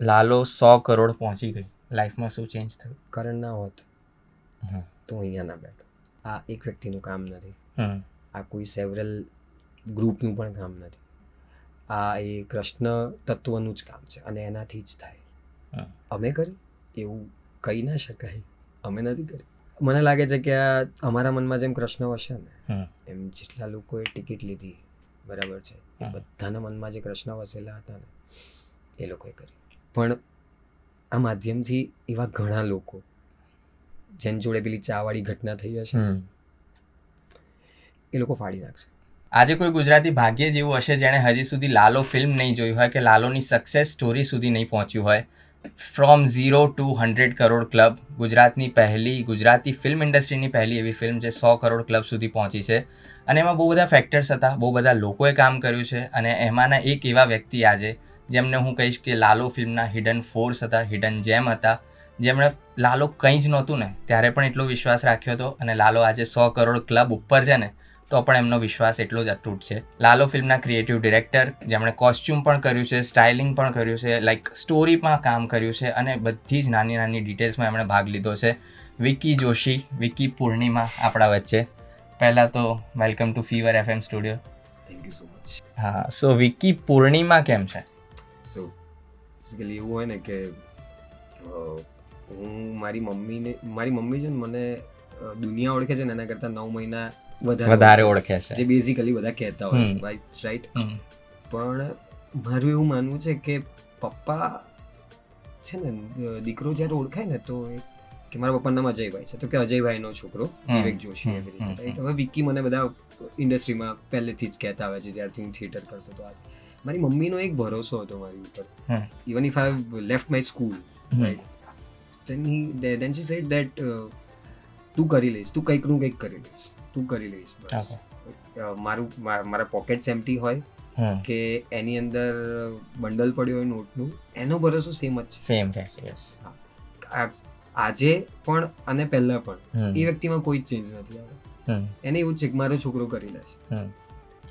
લાલો 100 કરોડ પહોંચી ગઈ, લાઈફમાં શું ચેન્જ થયું? કરણ ના હોત તો અહીંયા ના બેઠો. આ એક વ્યક્તિનું કામ નથી, આ કોઈ સેવરલ ગ્રુપનું પણ કામ નથી. આ એ કૃષ્ણ તત્વનું જ કામ છે અને એનાથી જ થાય. અમે કરી એવું કહી ના શકાય, અમે નથી કરી. મને લાગે છે કે આ અમારા મનમાં જેમ કૃષ્ણ વસે ને એમ જેટલા લોકોએ ટિકિટ લીધી, બરાબર છે, એ બધાના મનમાં જે કૃષ્ણ વસેલા હતા ને એ લોકોએ કરી. પણ આ માધ્યમથી એવા ઘણા લોકો જેની જોડે પેલી ચાવાળી ઘટના થઈ હશે એ લોકો ફાડી નાખશે. આજે કોઈ ગુજરાતી ભાગ્ય જેવું હશે જેણે હજી સુધી લાલો ફિલ્મ નહીં જોઈ હોય કે લાલોની સક્સેસ સ્ટોરી સુધી નહીં પહોંચ્યું હોય. ફ્રોમ 0 to 100 કરોડ ક્લબ, ગુજરાતની પહેલી, ગુજરાતી ફિલ્મ ઇન્ડસ્ટ્રીની પહેલી એવી ફિલ્મ જે 100 કરોડ ક્લબ સુધી પહોંચી છે. અને એમાં બહુ બધા ફેક્ટર્સ હતા, બહુ બધા લોકોએ કામ કર્યું છે અને એમાંના એક એવા વ્યક્તિ આજે જેમને હું કહીશ કે લાલો ફિલ્મના હિડન ફોર્સ હતા, હિડન જેમ હતા, જેમણે લાલો કંઈ જ નહોતું ને ત્યારે પણ એટલો વિશ્વાસ રાખ્યો હતો અને લાલો આજે 100 કરોડ ક્લબ ઉપર છે ને તો પણ એમનો વિશ્વાસ એટલો જ અતૂટ છે. લાલો ફિલ્મના ક્રિએટિવ ડિરેક્ટર જેમણે કોસ્ચ્યુમ પણ કર્યું છે, સ્ટાઇલિંગ પણ કર્યું છે, લાઈક સ્ટોરીમાં કામ કર્યું છે અને બધી જ નાની નાની ડિટેલ્સમાં એમણે ભાગ લીધો છે. વિકી જોશી, વિકી પૂર્ણિમા આપણા વચ્ચે. પહેલાં તો welcome to fever FM studio. Thank you so much. હા, સો વિકી પૂર્ણિમા કેમ છે? સો બેઝિકલી એવું હોય ને કે હું મારી મમ્મી છે ને મને દુનિયા ઓળખે છે ને એના કરતાં 9 મહિના વધારે ઓળખે છે, જે બેઝિકલી બધા કહેતા હોય છે રાઈટ. પણ મારું એવું માનવું છે કે પપ્પા છે ને દીકરો જ્યારે ઓળખાય ને તો કે મારા પપ્પાનું નામ અજયભાઈ છે તો કે અજયભાઈનો છોકરો વિવેક જોશી, એવી રીતે રાઈટ. હવે વિકી મને બધા ઇન્ડસ્ટ્રીમાં પહેલેથી જ કહેતા આવે છે જ્યારથી હું થિયેટર કરતો હતો. મારી મમ્મીનો એક ભરોસો હતો મારી ઉપર. Even if I have left my school right, then she said that તું કરી લઈશ, તું કંઈકનું કંઈક કરી લઈશ, તું કરી લઈશ. બસ મારા પોકેટ્સ એમ્પ્ટી હોય કે એની અંદર બંડલ પડ્યો હોય નોટનું, એનો ભરોસો સેમ જ છે. સેમ રહેશે. આજે પણ અને પહેલા પણ એ વ્યક્તિમાં કોઈ જ ચેન્જ નથી આવ્યો. એને એવું જ છે કે મારો છોકરો કરી લેશે.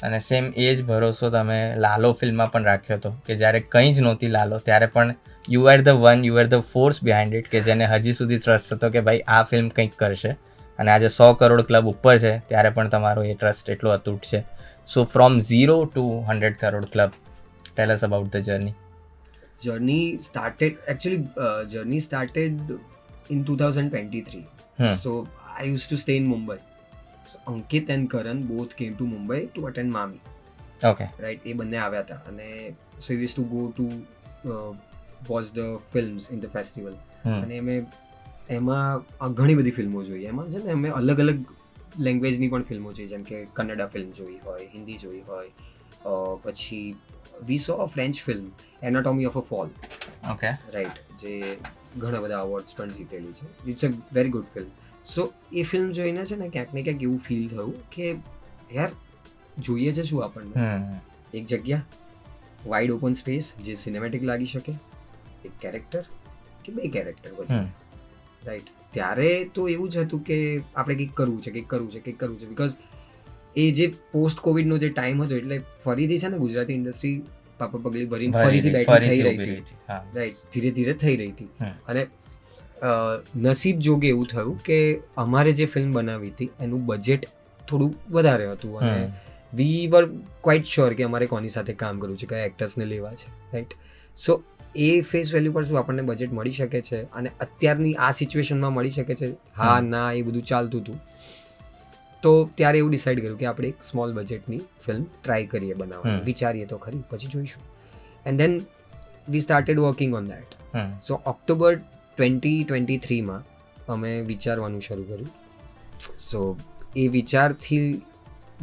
અને સેમ એ જ ભરોસો તમે લાલો ફિલ્મમાં પણ રાખ્યો હતો કે જ્યારે કંઈ જ નહોતી લાલો ત્યારે પણ you are the one, you are the force behind it, કે જેને હજી સુધી ટ્રસ્ટ હતો કે ભાઈ આ ફિલ્મ કંઈક કરશે. અને આજે 100 કરોડ ક્લબ ઉપર છે ત્યારે પણ તમારો એ ટ્રસ્ટ એટલો અતૂટ છે. So from 0 to 100 crore club, tell us about the journey. Journey started in 2023. So I used to stay in Mumbai. So Ankit and Karan both came to Mumbai to attend Mami. Okay. Right, એ બંને આવ્યા હતા અને so we used to go to watch the films in the festival. અને એમાં ઘણી બધી ફિલ્મો જોઈ. એમાં છે ને અમે અલગ અલગ લેંગ્વેજની પણ ફિલ્મો જોઈ, જેમ કે કન્નડા ફિલ્મ જોઈ હોય, હિન્દી જોઈ હોય, પછી we saw a French film anatomy of a fall. Okay, right, જે ઘણા બધા અવોર્ડ્સ પણ જીતેલી છે. It's a very good film. So એ ફિલ્મ જોઈને છે ને ક્યાંક ને ક્યાંક એવું ફીલ થયું કે યાર જોઈએ છે શું આપણને, એક જગ્યા, વાઇડ ઓપન સ્પેસ જે સિનેમેટિક લાગી શકે, એક કેરેક્ટર કે બે કેરેક્ટર બધું રાઈટ. ત્યારે તો એવું જ હતું કે આપણે કંઈક કરવું છે બિકોઝ એ જે પોસ્ટ કોવિડનો જે ટાઈમ હતો એટલે ફરીથી છે ને ગુજરાતી ઇન્ડસ્ટ્રી પાપા પગલી ભરીને ફરીથી બેઠી થઈ રહી હતી રાઈટ, ધીરે ધીરે થઈ રહી હતી. અને નસીબ જોગે એવું થયું કે અમારે જે ફિલ્મ બનાવી હતી એનું બજેટ થોડું વધારે હતું અને વી વર ક્વાઇટ શ્યોર કે અમારે કોની સાથે કામ કરવું છે, કયા એક્ટર્સને લેવા છે રાઈટ. સો એ ફેસ વેલ્યુ પર શું આપણને બજેટ મળી શકે છે અને અત્યારની આ સિચ્યુએશનમાં મળી શકે છે, હા ના એ બધું ચાલતું હતું. તો ત્યારે એવું ડિસાઇડ કર્યું કે આપણે એક સ્મોલ બજેટની ફિલ્મ ટ્રાય કરીએ બનાવવાની, વિચારીએ તો ખરી, પછી જોઈશું. And then we started working on that. So October 2023માં અમે વિચારવાનું શરૂ કર્યું. સો એ વિચારથી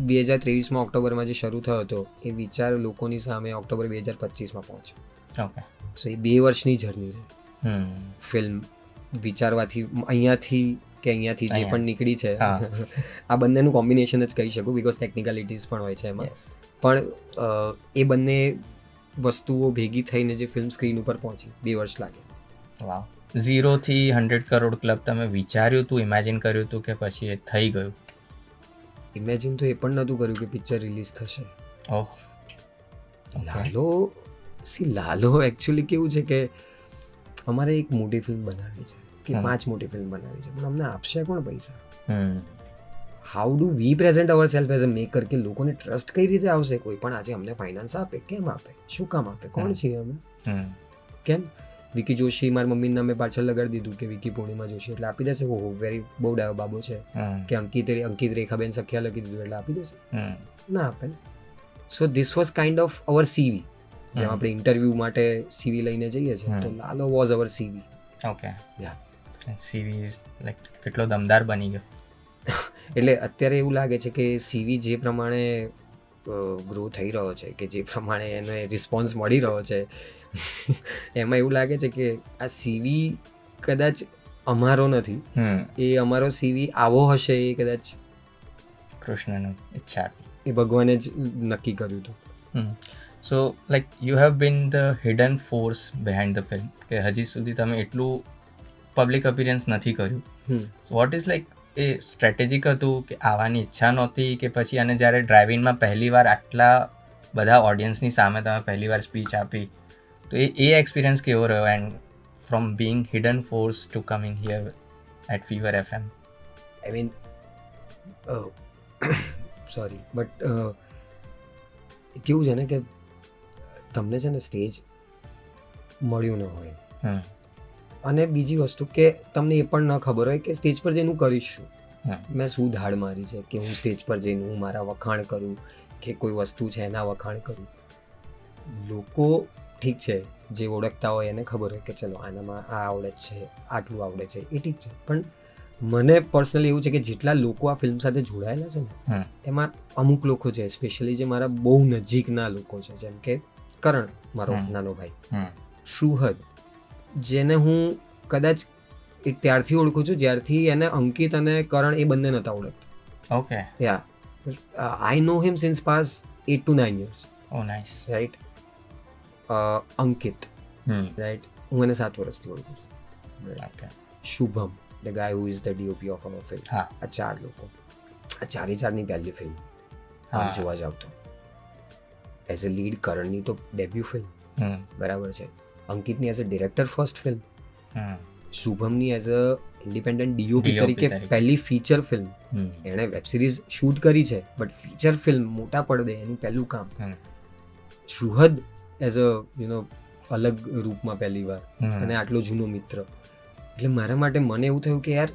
2023માં ઓક્ટોબરમાં જે શરૂ થયો હતો એ વિચાર લોકોની સામે ઓક્ટોબર 2025માં પહોંચ્યો. ઓકે, સો એ 2 વર્ષની જર્ની રહી ફિલ્મ વિચારવાથી અહીંયાથી કે અહીંયાથી જે પણ નીકળી છે. આ બંનેનું કોમ્બિનેશન જ કહી શકું બિકોઝ ટેકનિકલિટીઝ પણ હોય છે એમાં. પણ એ બંને વસ્તુઓ ભેગી થઈને જે ફિલ્મ સ્ક્રીન ઉપર પહોંચી 2 વર્ષ લાગે. વાવ. 0 થી 100 કરોડ ક્લબ તમે વિચાર્યું હતું, ઇમેજિન કર્યું હતું કે પછી એ થઈ ગયું? ઇમેજિન તો એ પણ નહોતું કર્યું કે પિક્ચર રિલીઝ થશે. લાલો એકચ્યુઅલી કેવું છે કે અમારે એક મોટી ફિલ્મ બનાવવી છે કે 5 મોટી ફિલ્મ બનાવવી છે, પણ અમને આપશે કોણ પૈસા? How do we present our self as a maker, કે લોકોને ટ્રસ્ટ કઈ રીતે આવશે? કોઈ પણ આજે અમને ફાઇનાન્સ આપે, કેમ આપે? શું કામ આપે? કોણ છીએ અમે? કેમ વિકી જોશી મારા મમ્મીને નામે પાછળ લગાડી દીધું કે વિકી પૂર્ણિમા જોશી એટલે આપી દેશે? ઓહો વેરી બહુ ડાયો બાબો છે. કે અંકિત રેખાબેન સખિયા લખી દીધું એટલે આપી દેશે? ના આપે ને. So this was kind of our CV. જેમ આપણે ઇન્ટરવ્યૂ માટે સીવી લઈને જઈએ છીએ, તો Lalo was our CV. Okay, CV like કેટલો દમદાર બની ગયો. એટલે અત્યારે એવું લાગે છે કે સીવી જે પ્રમાણે ગ્રો થઈ રહ્યો છે, કે જે પ્રમાણે એને રિસ્પોન્સ મળી રહ્યો છે, એમાં એવું લાગે છે કે આ સીવી કદાચ અમારો નથી, એ અમારો સીવી આવો હશે એ કદાચ કૃષ્ણની ઈચ્છા હતી, એ ભગવાને જ નક્કી કર્યું હતું. સો like you have been the hidden force behind the film, કે હજી સુધી તમે એટલું પબ્લિક અપિયરન્સ નથી કર્યું. What is like A strategic હતું કે આવવાની ઈચ્છા નહોતી, કે પછી અને જ્યારે ડ્રાઇવ ઇનમાં પહેલી વાર આટલા બધા ઓડિયન્સની સામે તમે પહેલી વાર સ્પીચ આપી, તો એ એક્સપિરિયન્સ કેવો રહ્યો? And from being hidden force to coming here at Fever FM. I mean sorry but કેવું છે ને કે તમને છે ને સ્ટેજ મળ્યું ન હોય, અને બીજી વસ્તુ કે તમને એ પણ ન ખબર હોય કે સ્ટેજ પર જઈને હું કરીશ શું, મેં શું ધાડ મારી છે કે હું સ્ટેજ પર જઈને હું મારા વખાણ કરું, કે કોઈ વસ્તુ છે એના વખાણ કરું. લોકો ઠીક છે જે ઓળખતા હોય એને ખબર હોય કે ચલો આનામાં આ આવડે છે, આટલું આવડે છે, એ ઠીક છે. પણ મને પર્સનલી એવું છે કે જેટલા લોકો આ ફિલ્મ સાથે જોડાયેલા છે ને, એમાં અમુક લોકો છે સ્પેશિયલી જે મારા બહુ નજીકના લોકો છે, જેમ કે કરણ મારો નાનો ભાઈ, શુહદ જેને હું કદાચ એ ત્યારથી ઓળખું છું જ્યારથી એને અંકિત અને કરણ એ બંને નહોતા ઓળખતા. Okay, yeah I know him since past 8 to 9 years. Oh nice, right. Ankit, right, હું એને 7 વર્ષથી ઓળખું છું. Okay. Shubham, the guy who is the DOP of our film. આ 4 લોકો, આ 4ની પહેલી ફિલ્મ આમ જોવા જાવ તો. એઝ અ લીડ કરણની તો ડેબ્યુ ફિલ્મ, બરાબર છે. અંકિતની as a director first film, શુભમની એઝ અ ઇન્ડિપેન્ડન્ટ DOP તરીકે પહેલી ફીચર ફિલ્મ. એણે વેબ સિરીઝ શૂટ કરી છે, બટ ફીચર ફિલ્મ મોટા પડદે એનું પહેલું કામ. શુહદ એઝ અ અલગ રૂપમાં પહેલી વાર, અને આટલો જૂનો મિત્ર. એટલે મારા માટે મને એવું થયું કે યાર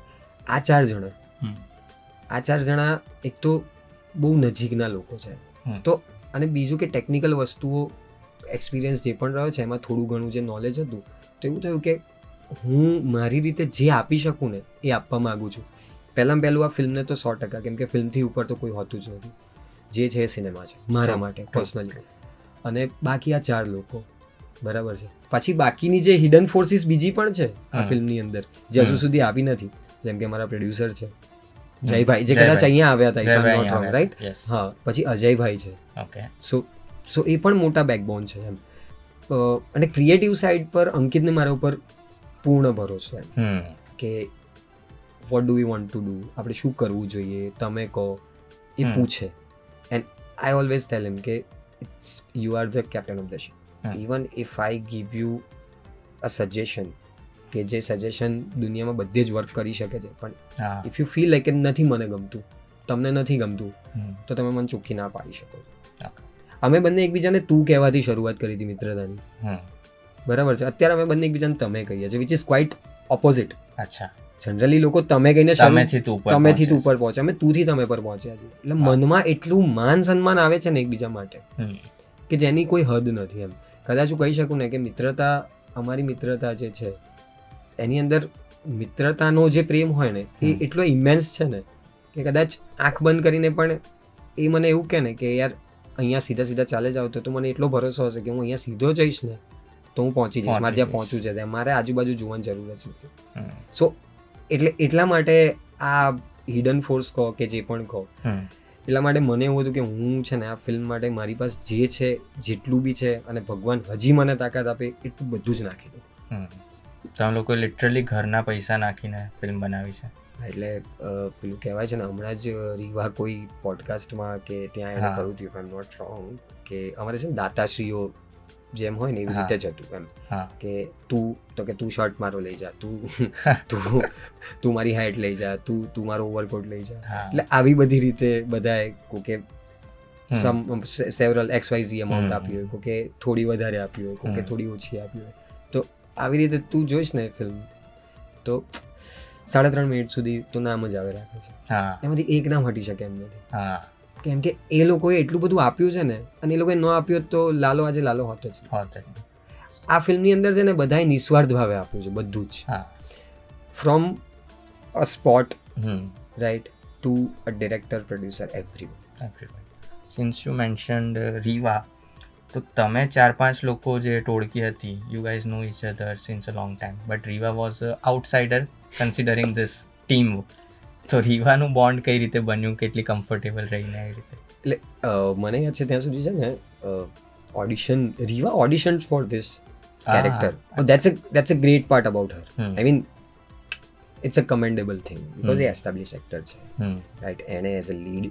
આ 4 જણા એક તો બહુ નજીકના લોકો છે, તો અને બીજું કે ટેકનિકલ વસ્તુઓ એક્સપિરિયન્સ જે પણ રહ્યો છે એમાં થોડું ઘણું જે નોલેજ હતું, તો એવું થયું કે હું મારી રીતે જે આપી શકું ને એ આપવા માગું છું. પહેલું આ ફિલ્મને તો 100%, કેમ કે ફિલ્મથી ઉપર તો કોઈ હોતું જ નથી, જે છે એ સિનેમા છે મારા માટે પર્સનલી. અને બાકી આ 4 લોકો, બરાબર છે. પછી બાકીની જે હિડન ફોર્સિસ બીજી પણ છે આ ફિલ્મની અંદર, જે હજુ સુધી આવી નથી, જેમ કે મારા પ્રોડ્યુસર છે જયભાઈ, જે કદાચ અહીંયા આવ્યા હતા, if I am not wrong, right. હા, પછી અજયભાઈ છે. ઓકે. સો એ પણ મોટા બેકબોન છે એમ. અને ક્રિએટિવ સાઇડ પર અંકિતને મારા ઉપર પૂર્ણ ભરોસો એમ, કે what do we want to do, આપણે શું કરવું જોઈએ, તમે કહો. એ પૂછે, એન્ડ આઈ ઓલવેઝ ટેલ હિમ કે you are the captain of the ship. Even if I give you a suggestion, કે જે સજેશન દુનિયામાં બધે જ વર્ક કરી શકે છે, પણ ઇફ યુ ફીલ લાઈક કે નથી મને ગમતું, તમને નથી ગમતું, તો તમે મને ચોખ્ખી ના પાડી શકો. અમે બંને એકબીજાને તું કહેવાથી શરૂઆત કરી હતી મિત્રતાની, બરાબર છે. અત્યારે અમે બંને એકબીજાને તમે કહીએ છીએ, વિચ ઇઝ ક્વાઇટ ઓપોઝિટ. અચ્છા. જનરલી લોકો તમે કહીને તમેથી તું ઉપર પહોંચે, અમે તુંથી તમે પર પહોંચ્યા છીએ. એટલે મનમાં એટલું માન સન્માન આવે છે ને એકબીજા માટે, કે જેની કોઈ હદ નથી એમ. કદાચ હું કહી શકું ને કે મિત્રતા, અમારી મિત્રતા જે છે એની અંદર મિત્રતાનો જે પ્રેમ હોય ને એ એટલો ઇમેન્સ છે ને, કે કદાચ આંખ બંધ કરીને પણ એ મને એવું કહે ને કે યાર અહીંયા સીધા ચાલે જાવ, તો મને એટલો ભરોસો હશે કે હું અહીંયા સીધો જઈશ ને તો હું પહોંચી જઈશ, મારે જ્યાં પહોંચવું છે ત્યાં, મારે આજુબાજુ જોવાની જરૂર જ નથી. સો એટલા માટે આ હિડન ફોર્સ કહો કે જે પણ કહો, એટલા માટે મને એવું હતું કે હું છે ને આ ફિલ્મ માટે મારી પાસે જે છે જેટલું બી છે, અને ભગવાન હજી મને તાકાત આપે એટલું બધું જ નાખી દઉં. તમે લોકો લિટરલી ઘરના પૈસા નાખીને ફિલ્મ બનાવી છે. એટલે પેલું કહેવાય છે ને, હમણાં જ રીવા કોઈ પોડકાસ્ટમાં કે ત્યાં એને કહ્યું હતું, if I am not wrong, કે અમારે છે ને દાતાશ્રીઓ જેમ હોય ને એવી રીતે જ હતું એમ કે તું શર્ટ મારો લઈ જા, તું મારી હાઈટ લઈ જા, તું મારો ઓવરકોટ લઈ જા. એટલે આવી બધી રીતે બધાએ કોકે સેવરલ XYZ અમાઉન્ટ આપ્યું હોય, કોકે થોડી વધારે આપી હોય, કોકે થોડી ઓછી આપી હોય. તો આવી રીતે તું જોઈશ ને ફિલ્મ તો 3.5 મિનિટ સુધી તો નામ જ આવે રાખે છે. એમાંથી એક નામ હટી શકે એમ નથી, કેમ કે એ લોકોએ એટલું બધું આપ્યું છે ને, અને એ લોકોએ ન આપ્યું તો લાલો આજે લાલો હોતો જ. આ ફિલ્મની અંદર છે ને બધાએ નિસ્વાર્થ ભાવે આપ્યું છે બધું જ, from a spot right to a director, producer, everyone. Since you mentioned Riva, તો તમે 4-5 લોકો જે ટોળકી હતી, you guys know each other since a long time, but Riva was outsider considering this team. તો રીવાનું બોન્ડ કઈ રીતે બન્યું, કેટલી કમ્ફર્ટેબલ રહીને એ રીતે? એટલે મને યાદ છે ત્યાં સુધી છે ને Riva audition for this character. That's a great part about her. I mean it's a commendable thing, because એ એસ્ટાબ્લિશ એક્ટર છે, રાઈટ. એણે એઝ અ લીડ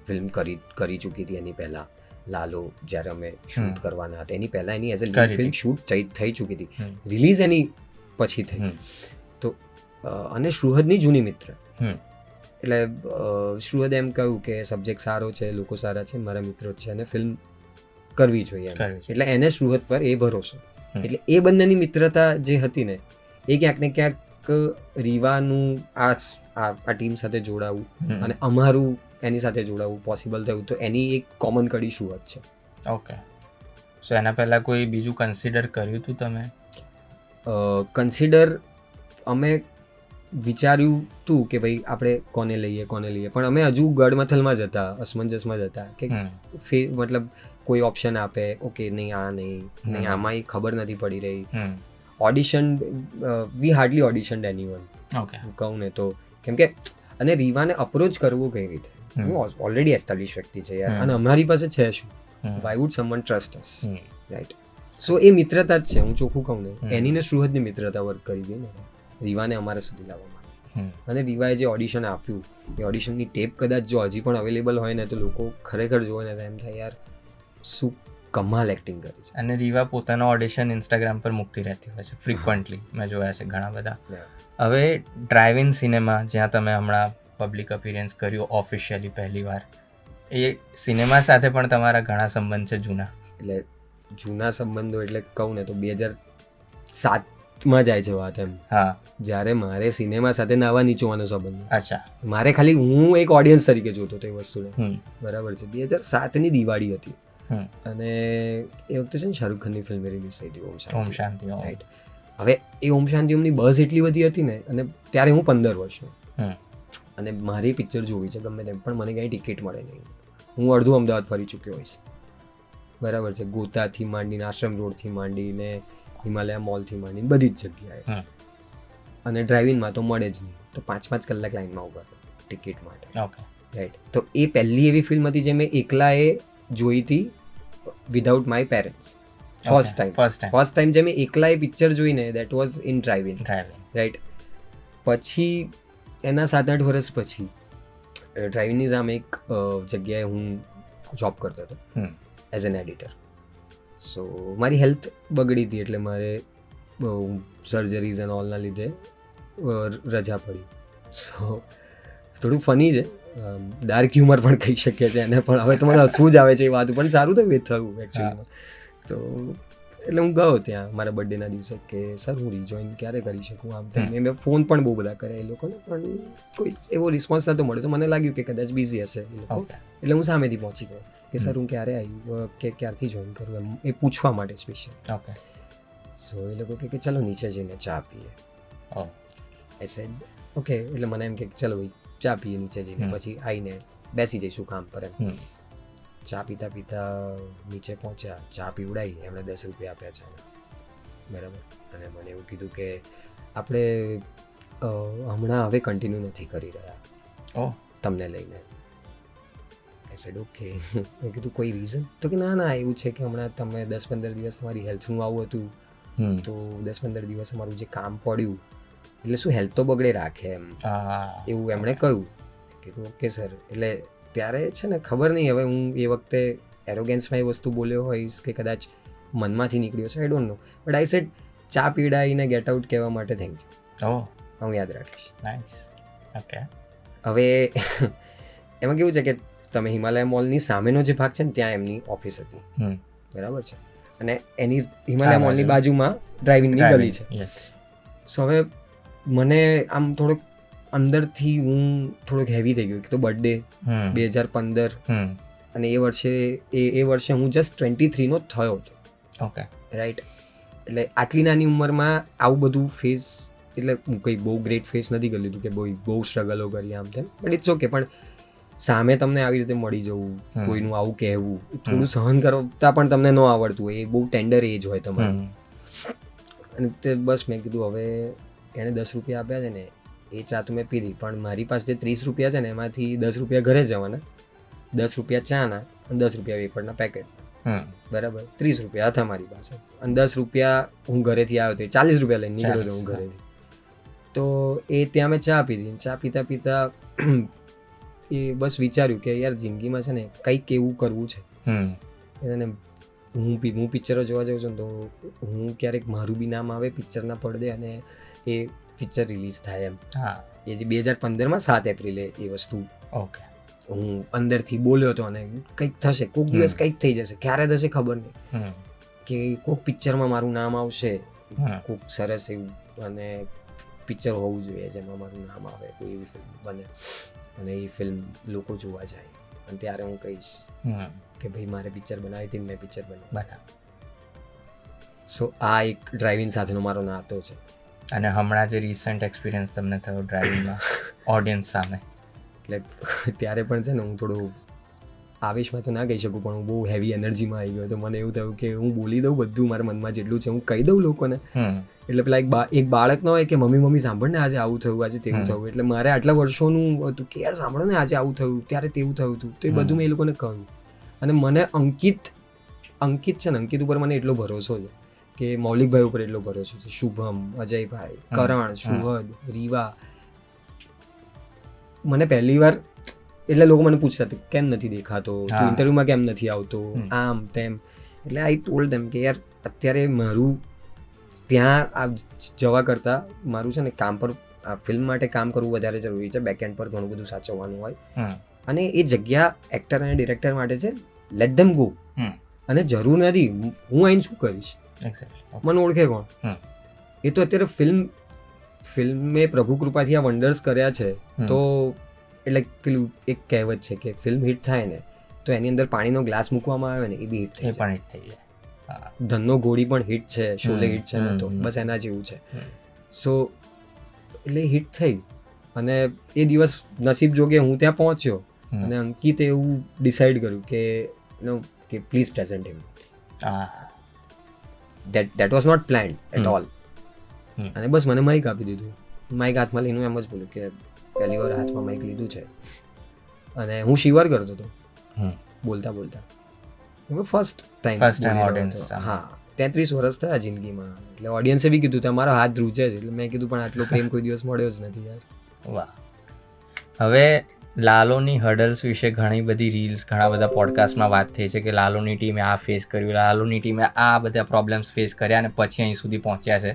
ફિલ્મ કરી ચૂકી હતી એની પહેલાં. લાલો જ્યારે અમે શૂટ કરવાના હતા એની પહેલાં એની as a lead film shoot થઈ ચૂકી હતી, રિલીઝ એની પછી થઈ. તો અને શ્રુહદની જૂની મિત્ર, એટલે શ્રુહદ એમ કહ્યું કે સબ્જેક્ટ સારો છે, લોકો સારા છે, મારા મિત્રો છે અને ફિલ્મ કરવી જોઈએ, એટલે એને શ્રુહદ પર એ ભરોસો. એટલે એ બંનેની મિત્રતા જે હતી ને એ ક્યાંક ને ક્યાંક રીવાનું આ ટીમ સાથે જોડાવું અને અમારું એની સાથે જોડાવું પોસિબલ થયું, તો એની એક કોમન કડી શ્રુહદ છે. ઓકે, સો એના પહેલાં કોઈ બીજું કન્સિડર કર્યું હતું તમે? કન્સિડર અમે વિચાર્યું હતું કે ભાઈ આપણે કોને લઈએ, પણ અમે હજુ ગડમથલમાં જ હતા, અસમંજસમાં જ હતા કે મતલબ કોઈ ઓપ્શન આપે, ઓકે નહીં આ નહીં, આમાં ખબર નથી પડી રહી. ઓડિશન વી હાર્ડલી ઓડિશન્ડ એનીવન, કહું ને તો, કેમ કે અને રીવાને અપ્રોચ કરવું કઈ રીતે, હું ઓલરેડી એસ્ટાબ્લિશ વ્યક્તિ છે યાર, અને અમારી પાસે છે શું, why would someone trust us, right. So એ મિત્રતા જ છે, હું ચોખ્ખું કહું ને, એની ને શ્રુહદની મિત્રતા વર્ક કરી હતી ને રીવાને અમારા સુધી લાવવામાં. અને રીવાએ જે ઓડિશન આપ્યું, એ ઓડિશનની ટેપ કદાચ જો હજી પણ અવેલેબલ હોય ને તો લોકો ખરેખર જોવે ને તો એમ થાય યાર શું કમાલ એક્ટિંગ કરી છે. અને રીવા પોતાનો ઓડિશન ઇન્સ્ટાગ્રામ પર મૂકતી રહેતી હોય છે ફ્રિકવન્ટલી, મેં જોયા છે ઘણા બધા. હવે ડ્રાઇવ ઇન સિનેમા, જ્યાં તમે હમણાં પબ્લિક અપિયરન્સ કર્યું ઓફિશિયલી પહેલી વાર, એ સિનેમા સાથે પણ તમારા ઘણા સંબંધ છે જૂના. એટલે જૂના સંબંધો એટલે કહું ને તો 2007માં જાય છે વાત એમ. જ્યારે મારે સિનેમા સાથે નાવા નીચોવાનો સંબંધ. અચ્છા. મારે ખાલી હું એક ઓડિયન્સ તરીકે જોતો હતો એ વસ્તુને, બરાબર છે. 2007ની દિવાળી હતી અને એ વખતે છે ને શાહરુખ ખાનની ફિલ્મ રિલીઝ થઈ હતી ઓમ શાંતિ, રાઈટ. હવે એ ઓમ શાંતિ ઓમની બઝ એટલી બધી હતી ને, અને ત્યારે હું 15 વર્ષનો અને મારી પિક્ચર જોવી છે ગમે તેમ, પણ મને કંઈ ટિકિટ મળે નહીં. હું અડધું અમદાવાદ ફરી ચૂક્યો હોઈશ, બરાબર છે. ગોતાથી માંડીને આશ્રમ રોડથી માંડીને હિમાલયા મોલથી માંડીને બધી જ જગ્યાએ, અને ડ્રાઇવિંગમાં તો મળે જ નહીં, તો 5-5 કલાક લાઈનમાં ઉભા ટિકિટ માટે, રાઈટ. તો એ પહેલી એવી ફિલ્મ હતી જે મેં એકલાએ જોઈ હતી without my parents. First time જે મેં એકલાએ પિક્ચર જોઈને that was in driving, right. પછી એના 7-8 વર્ષ પછી ડ્રાઇવિંગની સામે એક જગ્યાએ હું જોબ કરતો હતો એઝ એન એડિટર. સો મારી હેલ્થ બગડી હતી, એટલે મારે સર્જરીઝ એન્ડ ઓલના લીધે રજા પડી. સો થોડું ફની છે, ડાર્ક હ્યુમર પણ કહી શકીએ છીએ એને, પણ હવે તો મને હસવું જ આવે છે એ વાત, પણ સારું તો થયું એકચ્યુઅલી. તો એટલે હું ગયો ત્યાં મારા બર્થડેના દિવસે કે સર હું રિજોઈન ક્યારે કરી શકું, આમ તેમ. મેં ફોન પણ બહુ બધા કર્યા એ લોકોને, પણ કોઈ એવો રિસ્પોન્સ નહોતો મળ્યો. તો મને લાગ્યું કે કદાચ બિઝી હશે એ લોકો, એટલે હું સામેથી પહોંચી ગયો કે સર હું ક્યારે આવ્યું કે ક્યારથી જોઈન કરું, એમ એ પૂછવા માટે સ્પેશિયલ. સો એ લોકો કે ચલો નીચે જઈને ચા પીએ. I said okay. એટલે મને એમ કે ચલો ભાઈ ચા પીએ નીચે જઈને, પછી આવીને બેસી જઈશું કામ પર એમ. ચા પીતા પીતા નીચે પહોંચ્યા, ચા પીવડાવી, એમણે 10 રૂપિયા આપ્યા ચાને, બરાબર. અને મને એવું કીધું કે આપણે હમણાં હવે કન્ટિન્યુ નથી કરી રહ્યા તમને લઈને. I said okay. મેં કીધું કોઈ રીઝન? તો કે ના એવું છે કે હમણાં તમે 10-15 દિવસ તમારી હેલ્થનું આવું હતું, તો 10-15 દિવસ અમારું જે કામ પડ્યું એટલે શું હેલ્થ તો બગડે રાખે એમ, એવું એમણે કહ્યું. કીધું ઓકે સર. એટલે ત્યારે છે ને ખબર નહીં હવે હું એ વખતે એરોગેન્સમાં એ વસ્તુ બોલ્યો હોઈશ કે કદાચ મનમાંથી નીકળ્યો છે, I don't know, but I said ચા પીડાઈને ગેટ આઉટ કહેવા માટે થેન્ક યુ. હું યાદ રાખીશ. નાઇસ. ઓકે. હવે એમાં કેવું છે કે તમે હિમાલય મોલની સામેનો જે ભાગ છે ને ત્યાં એમની ઓફિસ હતી, બરાબર છે, અને એની હિમાલય મોલની બાજુમાં ડ્રાઇવિંગની ગલી છે. સો હવે મને આમ થોડોક અંદરથી હું થોડોક હેવી થઈ ગયો, એક તો બર્થડે 2015, અને એ વર્ષે હું જસ્ટ 23 નો થયો હતો. ઓકે. રાઈટ. એટલે આટલી નાની ઉંમરમાં આવું બધું ફેસ, એટલે હું કંઈ બહુ ગ્રેટ ફેસ નથી કરી લીધું કે બહુ સ્ટ્રગલો કરી આમ તેમ, બટ ઇટ્સ ઓકે. પણ સામે તમને આવી રીતે મળી જવું, કોઈનું આવું કહેવું, થોડું સહન કરતા પણ તમને ન આવડતું હોય, એ બહુ ટેન્ડર એજ હોય તમારું. અને તે બસ મેં કીધું હવે એણે 10 રૂપિયા આપ્યા છે ને, એ ચા તો મેં પીધી, પણ મારી પાસે જે 30 રૂપિયા છે ને એમાંથી 10 રૂપિયા ઘરે જવાના, 10 રૂપિયા ચાના અને 10 રૂપિયા વેફરના પેકેટ, બરાબર, 30 રૂપિયા હતા મારી પાસે, અને 10 રૂપિયા હું ઘરેથી આવ્યો તો 40 રૂપિયા લઈને નીકળ્યો હતો હું ઘરેથી. તો એ ત્યાં મેં ચા પીધી. ચા પીતા પીતા એ બસ વિચાર્યું કે યાર જિંદગીમાં છે ને કંઈક એવું કરવું છે. અને હું પિક્ચરો જોવા જાઉં છું ને તો હું ક્યારેક મારું બી નામ આવે પિક્ચરના પડદે અને એ પિક્ચર રિલીઝ થાય એમ. એ જે 2015માં 7 એપ્રિલે એ વસ્તુ ઓકે હું અંદરથી બોલ્યો હતો, અને કંઈક થશે, કોઈક દિવસ કંઈક થઈ જશે, ક્યારે થશે ખબર નહીં, કે કોઈક પિક્ચરમાં મારું નામ આવશે, કોઈક સરસ એવું અને પિક્ચર હોવું જોઈએ જેમાં મારું નામ આવે, કોઈ એવી ફિલ્મ બને અને એ ફિલ્મ લોકો જોવા જાય, અને ત્યારે હું કહીશ કે ભાઈ મારે પિક્ચર બનાવી હતી, મેં પિક્ચર બનાવ્યું. સો આ એક ડ્રાઇવિંગ સાથેનો મારો નાતો છે. અને હમણાં જે રિસન્ટ એક્સપિરિયન્સ તમને થયો ડ્રાઇવિંગમાં ઓડિયન્સ સામે, એટલે ત્યારે પણ છે ને હું થોડું આવેશમાં તો ના કહી શકું, પણ હું બહુ હેવી એનર્જીમાં આવી ગયો. તો મને એવું થયું કે હું બોલી દઉં બધું મારા મનમાં જેટલું છે, હું કહી દઉં લોકોને. એટલે પેલા એક બાળક ન હોય કે મમ્મી સાંભળ ને આજે આવું થયું, આજે તેવું થયું. એટલે મારે આટલા વર્ષોનું હતું કે યાર સાંભળો ને આજે આવું થયું, ત્યારે તેવું થયું હતું. તો એ બધું મેં એ લોકોને કહ્યું. અને મને અંકિત છે ને, અંકિત ઉપર મને એટલો ભરોસો છે કે મૌલિકભાઈ ઉપર એટલો ભરોસો છે, શુભમ, અજયભાઈ, કરણ, સુહદ, રીવા. મને પહેલી વાર એટલે લોકો મને પૂછતા હતા કેમ નથી દેખાતો, તું ઇન્ટરવ્યુમાં કેમ નથી આવતો, આમ તેમ. એટલે આઈ ટોલ્ડ ધેમ કે યાર અત્યારે મારું ત્યાં જવા કરતાં મારું છે ને કામ પર, આ ફિલ્મ માટે કામ કરવું વધારે જરૂરી છે. બેકએન્ડ પર ઘણું બધું સાચવવાનું હોય, અને એ જગ્યા એક્ટર અને ડિરેક્ટર માટે છે. લેટ ધેમ ગો. અને જરૂર નથી હું આઈને શું કરીશ, મને ઓળખે કોણ. એ તો અત્યારે ફિલ્મે પ્રભુ કૃપાથી આ વંડર્સ કર્યા છે. તો એટલે પેલું એક કહેવત છે કે ફિલ્મ હિટ થાય ને તો એની અંદર પાણીનો ગ્લાસ મૂકવામાં આવે ને એ બી હિટ થઈ જાય. ધનનો ઘોડી પણ હિટ છે, શોલે હિટ છે ને, તો બસ એના જેવું છે. સો એટલે હિટ થઈ, અને એ દિવસ નસીબ જોગે હું ત્યાં પહોંચ્યો, અને અંકિતે એવું ડિસાઈડ કર્યું કે please present him. That was not planned at all. અને બસ મને માઇક આપી દીધું. માઇક હાથમાં લઈને એમ જ બોલ્યું કે પહેલી વાર હાથમાં માઇક લીધું છે, અને હું શિવર કરતો હતો બોલતા બોલતા. First time audience. હા, 33 વર્ષ થયા જિંદગીમાં, એટલે ઓડિયન્સે બી કીધું તમારો હાથ ધ્રુજે છે. એટલે મેં કીધું પણ આટલો પ્રેમ કોઈ દિવસ મળ્યો જ નથી યાર. વાહ. હવે લાલોની હર્ડલ્સ વિશે ઘણી બધી રીલ્સ, ઘણા બધા પોડકાસ્ટમાં વાત થઈ છે કે લાલોની ટીમે આ ફેસ કર્યું, લાલોની ટીમે આ બધા પ્રોબ્લેમ્સ ફેસ કર્યા અને પછી અહીં સુધી પહોંચ્યા છે.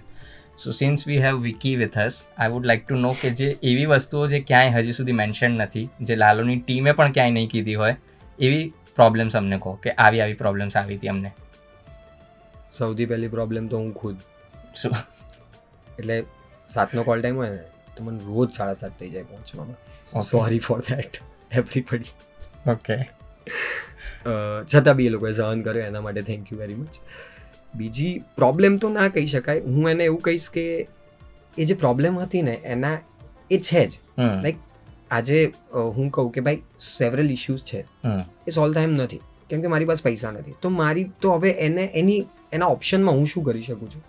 So since we have Vicky with us, I would like to know કે જે એવી વસ્તુઓ જે ક્યાંય હજી સુધી મેન્શન નથી, જે લાલોની ટીમે પણ ક્યાંય નહીં કીધી હોય, એવી પ્રોબ્લેમ્સ અમને કહો કે આવી પ્રોબ્લેમ્સ આવી હતી અમને. સૌથી પહેલી પ્રોબ્લેમ તો હું ખુદ. શું? એટલે 7નો કોલ ટાઈમ હોય ને તો મને રોજ 7:30 થઈ જાય પહોંચવામાં. Sorry for that everybody. Okay. છતાં બી એ લોકોએ સહન કર્યો, એના માટે થેન્ક યુ વેરી મચ. બીજી પ્રોબ્લેમ તો ના કહી શકાય, હું એને એવું કહીશ કે એ જે પ્રોબ્લેમ હતી ને એના એ છે જ. લાઈક આજે હું કહું કે ભાઈ સેવરલ ઇશ્યુઝ છે, એ સોલ્વ થાય એમ નથી કેમ કે મારી પાસે પૈસા નથી. તો મારી તો હવે એના ઓપ્શનમાં હું શું કરી શકું છું.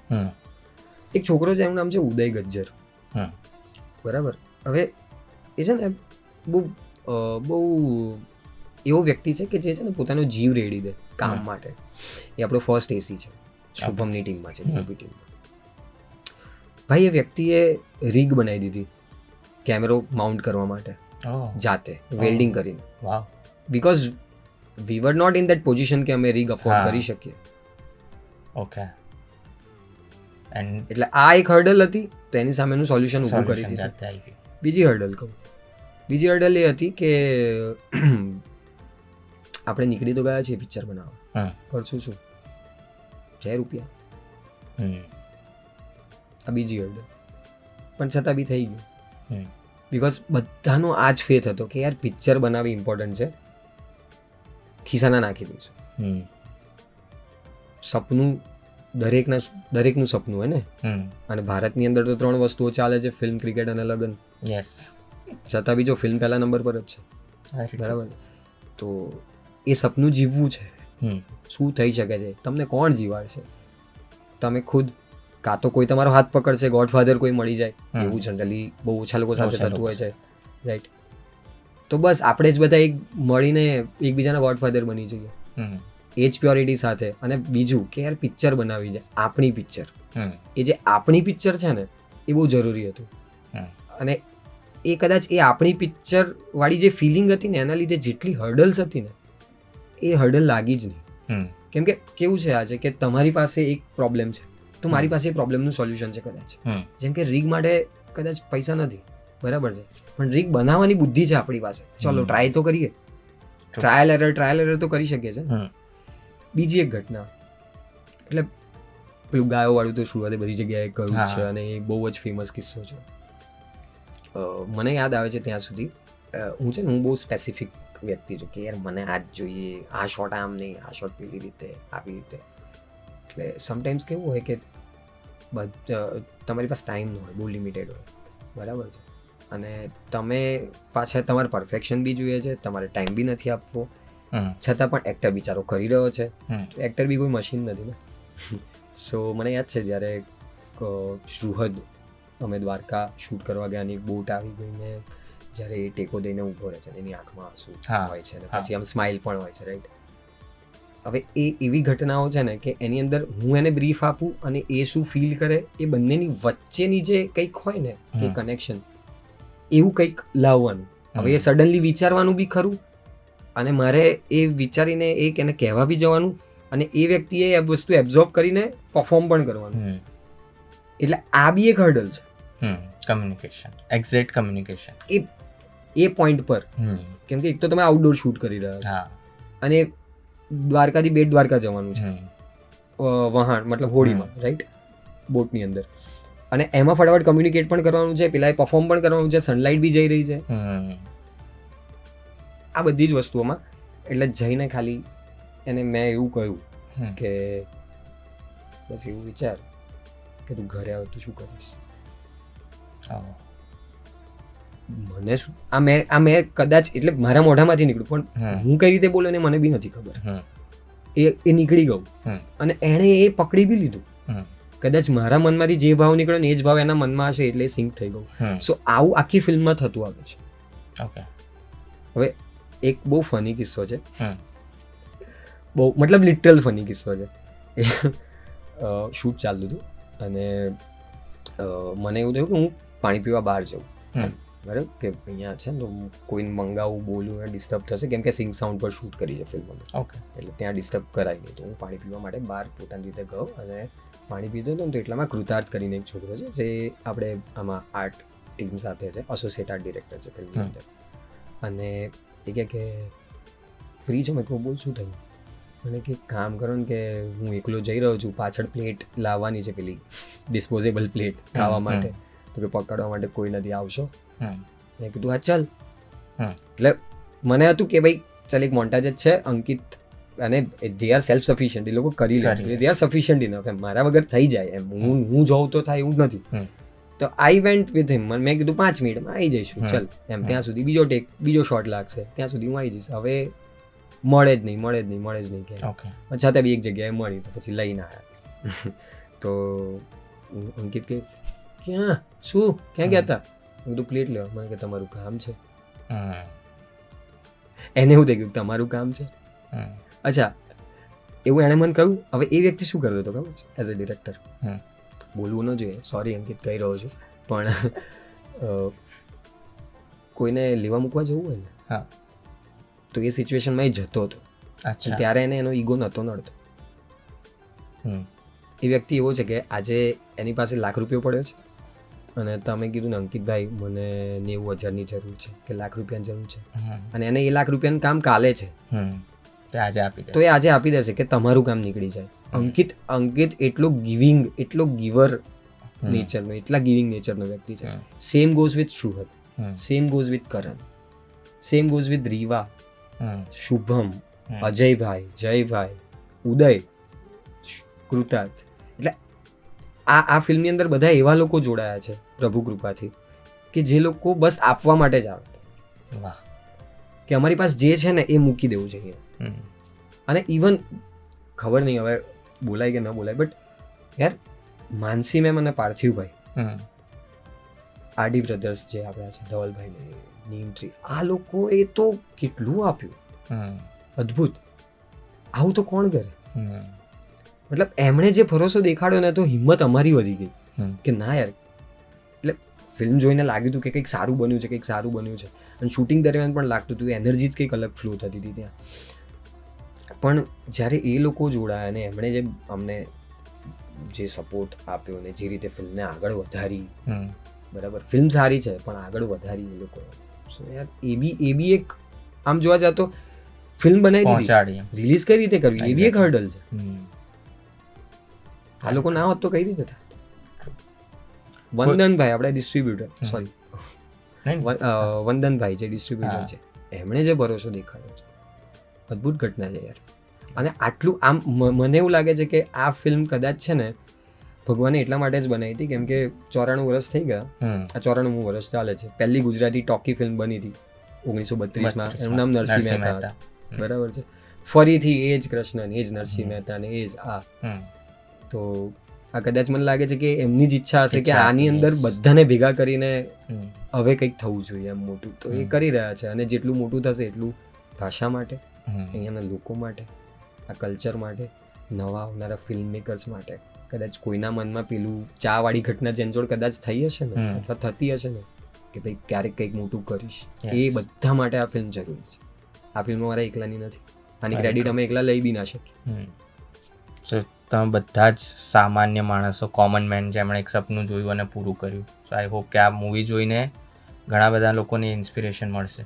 એક છોકરો છે, એનું નામ છે ઉદય ગજ્જર, બરાબર. હવે એ છે ને બહુ એવો વ્યક્તિ છે કે જે છે ને પોતાનો જીવ રેડી દે કામ માટે. એ આપણો ફર્સ્ટ એસી છે, શુભમની ટીમમાં છે, ડીઓપી ટીમમાં. ભાઈ એ વ્યક્તિએ રીગ બનાવી દીધી કેમેરો માઉન્ટ કરવા માટે જાતે, વેલ્ડિંગ કરીને. Because we were not in that position કે અમે રીગ અફોર્ડ કરી શકીએ. ઓકે. એન્ડ એટલે આ એક હર્ડલ હતી, તો એની સામેનું સોલ્યુશન ઊભું કરી સોલ્યુશન દીધું. જાતે આવી ગયું. બીજી હર્ડલ કહું. બીજી હર્ડલ એ હતી કે આપણે નીકળી તો ગયા છીએ પિક્ચર બનાવવા, કરશું શું? 6 રૂપિયા. આ બીજી હર્ડલ, પણ છતાં બી થઈ ગયું. બિકોઝ બધાનો આ જ ફેથ હતો કે યાર પિક્ચર બનાવવી ઇમ્પોર્ટન્ટ છે, ખિસ્સાના નાખી દઈશું. સપનું દરેકનું સપનું હોય ને. અને ભારતની અંદર તો 3 વસ્તુઓ ચાલે છે, ફિલ્મ, ક્રિકેટ અને લગ્ન. યસ. છતાં બી જો ફિલ્મ પહેલા નંબર પર જ છે, બરાબર. તો એ સપનું જીવવું છે. શું થઈ શકે છે? તમને કોણ જીવાડશે? તમે ખુદ, કાં તો કોઈ તમારો હાથ પકડશે, ગોડફાધર કોઈ મળી જાય, એવું જનરલી બહુ ઓછા લોકો સાથે થતું હોય છે, રાઈટ? તો બસ આપણે જ બધા એક મળીને એકબીજાના ગોડફાધર બની જઈએ, એ જ પ્યોરિટી સાથે. અને બીજું કે યાર પિક્ચર બનાવી જાય, આપણી પિક્ચર. એ જે આપણી પિક્ચર છે ને, એ બહુ જરૂરી હતું. અને એ કદાચ એ આપણી પિક્ચર વાળી જે ફિલિંગ હતી ને, એના લીધે જેટલી હર્ડલ્સ હતી ને, એ હર્ડલ લાગી જ નહીં. કેમ કે કેવું છે આજે કે તમારી પાસે એક પ્રોબ્લેમ છે, તો મારી પાસે એ પ્રોબ્લેમનું સોલ્યુશન છે કદાચ. જેમ કે રીગ માટે કદાચ પૈસા નથી, બરાબર છે, પણ રીગ બનાવવાની બુદ્ધિ છે આપણી પાસે. ચલો ટ્રાય તો કરીએ, ટ્રાયલ એરર તો કરી શકીએ છે. બીજી એક ઘટના, એટલે પેલું ગાયો વાળું તો શુરુઆતે બધી જગ્યાએ કહ્યું છે, અને એ બહુ જ ફેમસ કિસ્સો છે. મને યાદ આવે છે ત્યાં સુધી, હું બહુ સ્પેસિફિક વ્યક્તિ છું કે યાર મને આ જ જોઈએ, આ શોટ આમ નહીં, આ શોટ પેલી રીતે, આવી રીતે. એટલે સમટાઈમ્સ કેવું હોય કે તમારી પાસે ટાઈમ ન હોય, બહુ લિમિટેડ હોય, બરાબર છે, અને તમે પાછા તમારે પરફેક્શન બી જોઈએ છે, તમારે ટાઈમ બી નથી આપવો, છતાં પણ એક્ટર બિચારો કરી રહ્યો છે. એક્ટર બી કોઈ મશીન નથી ને. સો મને યાદ છે જ્યારે સુહદ અમે દ્વારકા શૂટ કરવા ગયા, એક બોટ આવી ગઈ ને જ્યારે એ ટેકો દઈને ઊભો રહે છે, એની આંખમાં આંસુ હોય છે, અને પછી આમ સ્માઇલ પણ હોય છે, રાઈટ? હવે એ એવી ઘટનાઓ છે ને કે એની અંદર હું એને બ્રીફ આપું અને એ શું ફીલ કરે, એ બંનેની વચ્ચેની જે કંઈક હોય ને એ કનેક્શન, એવું કંઈક લાવવાનું. હવે એ સડનલી વિચારવાનું બી ખરું, અને મારે એ વિચારીને એક એને કહેવા બી જવાનું, અને એ વ્યક્તિએ એ વસ્તુ એબ્ઝોર્બ કરીને પરફોર્મ પણ કરવાનું. એટલે આ બી એક હર્ડલ છે. કમ્યુનિકેશન, એક્ઝેક્ટ કમ્યુનિકેશન એ પોઈન્ટ પર. કેમ કે એક તો તમે આઉટડોર શૂટ કરી રહ્યા છો, અને દ્વારકાથી બેટ દ્વારકા જવાનું છે, વહાણ મતલબ હોળીમાં, રાઈટ, બોટની અંદર, અને એમાં ફટાફટ કમ્યુનિકેટ પણ કરવાનું છે, પેલા પરફોર્મ પણ કરવાનું છે, સનલાઇટ બી જઈ રહી છે, આ બધી જ વસ્તુઓમાં. એટલે જઈને ખાલી એને મેં એવું કહ્યું કે બસ એવું વિચાર કે તું ઘરે આવે તો શું કરીશ. મને શું આ મેં કદાચ, એટલે મારા મોઢામાંથી નીકળ્યું, પણ હું કઈ રીતે બોલ્યો ને મને બી નથી ખબર. એ નીકળી ગયું, અને એણે એ પકડી બી લીધું. કદાચ મારા મનમાંથી જે ભાવ નીકળ્યો ને એ જ ભાવ એના મનમાં હશે, એટલે સિંક થઈ ગયું. સો આવું આખી ફિલ્મમાં થતું આવે છે. ઓકે. હવે એક બહુ ફની કિસ્સો છે, બહુ મતલબ લિટરલ ફની કિસ્સો છે. શૂટ ચાલતું હતું અને મને એવું થયું કે હું પાણી પીવા બહાર જાઉં, બરાબર, કે અહીંયા છે ને તો કોઈને મંગાવું, બોલું, ડિસ્ટર્બ થશે, કેમ કે સિંગ સાઉન્ડ પર શૂટ કરી છે ફિલ્મમાં. ઓકે. એટલે ત્યાં ડિસ્ટર્બ કરાય નહીં, તો હું પાણી પીવા માટે બહાર પોતાની રીતે ગયો, અને પાણી પીધો હતો ને તો એટલામાં કૃતાર્થ કરીને એક છોકરો છે જે આપણે આમાં આર્ટ ટીમ સાથે છે, એસોસિએટ આર્ટ ડિરેક્ટર છે ફિલ્મની અંદર, અને એ કહે કે ફ્રી છો? મેં કહું બોલ શું થયું? અને કે કામ કરો ને કે હું એકલો જઈ રહ્યો છું, પાછળ પ્લેટ લાવવાની છે, પેલી ડિસ્પોઝેબલ પ્લેટ ખાવા માટે, તો કે પકડવા માટે કોઈ નથી, આવશો? મેં કીધું હા ચાલ. એટલે મને હતું કે ભાઈ ચાલ એક મોન્ટાજ જ છે, અંકિત અને દે આર સેલ્ફ સફિશિયન્ટ, એ લોકો કરી લે, દે આર સફિશિયન્ટ ઇનફ, એમ મારા વગર થઈ જાય, એમ હું જોઉં તો થાય એવું નથી. તો આઈ વેન્ટ વિથ હિમ, મેં કીધું 5 મિનિટમાં આવી જઈશું, ચલ એમ, ત્યાં સુધી બીજો શોટ લાગશે, ત્યાં સુધી હું આવી જઈશ. હવે મળે જ નહીં ક્યાંય, છતાં બી એક જગ્યાએ મળી, તો પછી લઈને આવ્યા. તો અંકિત કે ક્યાં ક્યાં ગયા હતા? મેં કીધું પ્લેટ લેવા. મને કે તમારું કામ છે? એને એવું થઈ ગયું તમારું કામ છે, અચ્છા એવું એણે મને કહ્યું. હવે એ વ્યક્તિ શું કરતો હતો ખબર છે? એઝ અ ડિરેક્ટર બોલવું ન જોઈએ, સોરી અંકિત કહી રહ્યો છું, પણ કોઈને લેવા મૂકવા જવું હોય ને, તો એ સિચ્યુએશનમાં એ જતો હતો, ત્યારે એને એનો ઈગો નહોતો નડતો. એ વ્યક્તિ એવો છે કે આજે એની પાસે ₹1,00,000 પડ્યો છે અને તમે કીધું ને અંકિતભાઈ મને 90,000ની જરૂર છે કે ₹1,00,000 જરૂર છે અને એને એ ₹1,00,000 કામ કાલે છે તો એ આજે આપી દેશે કે તમારું કામ નીકળી જાય. અંકિત એટલો ગીવર નેચરનો, એટલા ગિવિંગ નેચરનો વ્યક્તિ છે. Same goes with Suhad, same goes with Karan, same goes with Riva, Shubham, Ajaybhai, Jaybhai, Uday, Kritarth. એટલે આ ફિલ્મની અંદર બધા એવા લોકો જોડાયા છે પ્રભુ કૃપાથી કે જે લોકો બસ આપવા માટે જ આવે કે અમારી પાસે જે છે ને એ મૂકી દેવું જોઈએ. અને ઇવન ખબર નહીં હવે બોલાય કે ન બોલાય, બટ યાર માનસી મેમ અને પાર્થિવભાઈ, આરડી બ્રધર્સ જે આપણા છે, ધવલભાઈ, નીમત્રી, આ લોકોએ તો કેટલું આપ્યું, અદ્ભુત. આવું તો કોણ કરે? મતલબ એમણે જે ભરોસો દેખાડ્યો ને તો હિંમત અમારી વધી ગઈ કે ના યાર. એટલે ફિલ્મ જોઈને લાગ્યું હતું કે કંઈક સારું બન્યું છે, કંઈક સારું બન્યું છે. અને શૂટિંગ દરમિયાન પણ લાગતું હતું એનર્જી જ કંઈક અલગ ફ્લો થતી હતી ત્યાં. પણ જ્યારે એ લોકો જોડાયા અને એમણે જે અમને જે સપોર્ટ આપ્યો ને જે રીતે ફિલ્મને આગળ વધારી, બરાબર, ફિલ્મ સારી છે પણ આગળ વધારી એ લોકો. સો યાર એ બી એક આમ જોવા જાવ તો ફિલ્મ બનાવી દીધી, રિલીઝ કઈ રીતે કરવી એ બી એક હર્ડલ છે. આ લોકો ના હોત તો કઈ રીતે થાય? વંદનભાઈ આપણે ડિસ્ટ્રીબ્યુટર, સોરી વંદનભાઈ જે ડિસ્ટ્રીબ્યુટર છે, એમણે જે ભરોસો દેખાડ્યો છે, અદ્ભુત ઘટના છે યાર. અને આટલું આમ મને એવું લાગે છે કે આ ફિલ્મ કદાચ છે ને ભગવાને એટલા માટે જ બનાવી હતી કેમ કે 94 વર્ષ થઈ ગયા. આ 94મું વર્ષ ચાલે છે. પહેલી ગુજરાતી ટોકી ફિલ્મ બની હતી 1932માં, એનું નામ નરસિંહ મહેતા, બરાબર છે. ફરીથી એ જ કૃષ્ણ, એ જ નરસિંહ મહેતા ને એ જ આ. તો આ કદાચ મને લાગે છે કે એમની જ ઈચ્છા હશે કે આની અંદર બધાને ભેગા કરીને હવે કંઈક થવું જોઈએ એમ મોટું. તો એ કરી રહ્યા છે અને જેટલું મોટું થશે એટલું ભાષા માટે, અહીંયાના લોકો માટે, આ કલ્ચર માટે, નવા આવનારા ફિલ્મ મેકર્સ માટે. કદાચ કોઈના મનમાં પેલું ચાવાળી ઘટના જેન જોડ કદાચ થઈ હશે ને અથવા થતી હશે ને કે ભાઈ ક્યારેક કંઈક મોટું કરીશ, એ બધા માટે આ ફિલ્મ જરૂરી છે. આ ફિલ્મ મારા એકલાની નથી, આની ક્રેડિટ અમે એકલા લઈ બી ના શકીએ. તમે બધા જ સામાન્ય માણસો, કોમન મેન, જેમણે એક સપનું જોયું અને પૂરું કર્યું. સો આઈ હોપ કે આ મૂવી જોઈને ઘણા બધા લોકોને ઇન્સ્પિરેશન મળશે.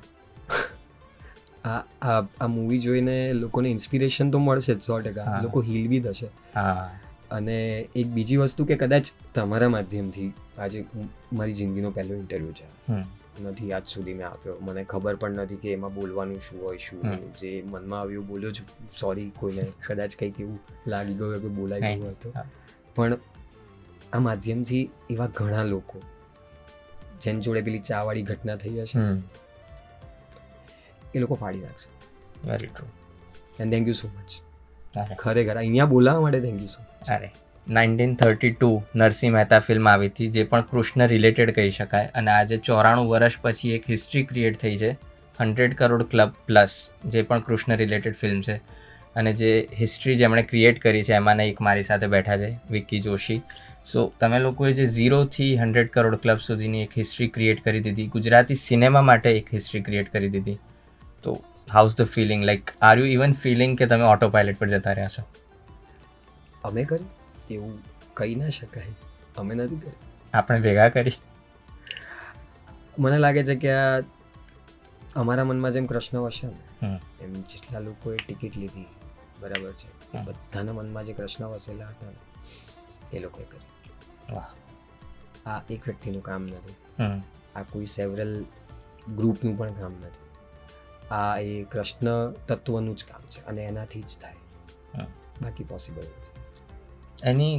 આ મૂવી જોઈને લોકોને ઇન્સ્પિરેશન તો મળશે જ 100%. લોકો હીલ બી થશે. અને એક બીજી વસ્તુ કે કદાચ તમારા માધ્યમથી આજે મારી જિંદગીનો પહેલો ઇન્ટરવ્યૂ છે, નથી આજ સુધી મેં આપ્યો, મને ખબર પણ નથી કે એમાં બોલવાનું શું હોય શું નહીં. જે મનમાં આવ્યું બોલ્યો છું, સોરી કોઈને કદાચ કંઈક એવું લાગી ગયું કે બોલાઈ ગયું હોય તો. પણ આ માધ્યમથી એવા ઘણા લોકો જેની જોડે પેલી ચાવાળી ઘટના થઈ હશે એ લોકો ફાડી નાખશે. Very true. And thank you so much. ખરેખર અહીંયા બોલાવવા માટે થેન્ક યુ સો મચ. અરે 1932 નરસિંહ મહેતા ફિલ્મ આવી હતી જે પણ કૃષ્ણ રિલેટેડ કહી શકાય. અને આજે 94 વર્ષ પછી એક હિસ્ટ્રી ક્રિએટ થઈ છે, 100 કરોડ ક્લબ પ્લસ, જે પણ કૃષ્ણ રિલેટેડ ફિલ્મ છે. અને જે હિસ્ટ્રી જેમણે ક્રિએટ કરી છે એમાંના એક મારી સાથે બેઠા છે, વિક્કી જોશી. સો તમે લોકોએ જે 0થી 100 કરોડ ક્લબ સુધીની એક હિસ્ટ્રી ક્રિએટ કરી દીધી, ગુજરાતી સિનેમા માટે એક હિસ્ટ્રી ક્રિએટ કરી દીધી. તો how's the feeling? Like are you even feeling કે તમે ઓટો પાયલટ પર જતા રહ્યા છો? અમે કરી એવું કહી ના શકાય, અમે નથી કરી, આપણે ભેગા કરી. મને લાગે છે કે આ અમારા મનમાં જેમ કૃષ્ણ વસે ને એમ જેટલા લોકોએ ટિકિટ લીધી, બરાબર છે, બધાના મનમાં જે કૃષ્ણ વસેલા હતા ને એ લોકોએ કરી. આ એક વ્યક્તિનું કામ નથી, આ કોઈ સેવરલ ગ્રુપનું પણ કામ નથી. આ એ કૃષ્ણ તત્વનું જ કામ છે અને એનાથી જ થાય, બાકી પોસિબલ નથી. એની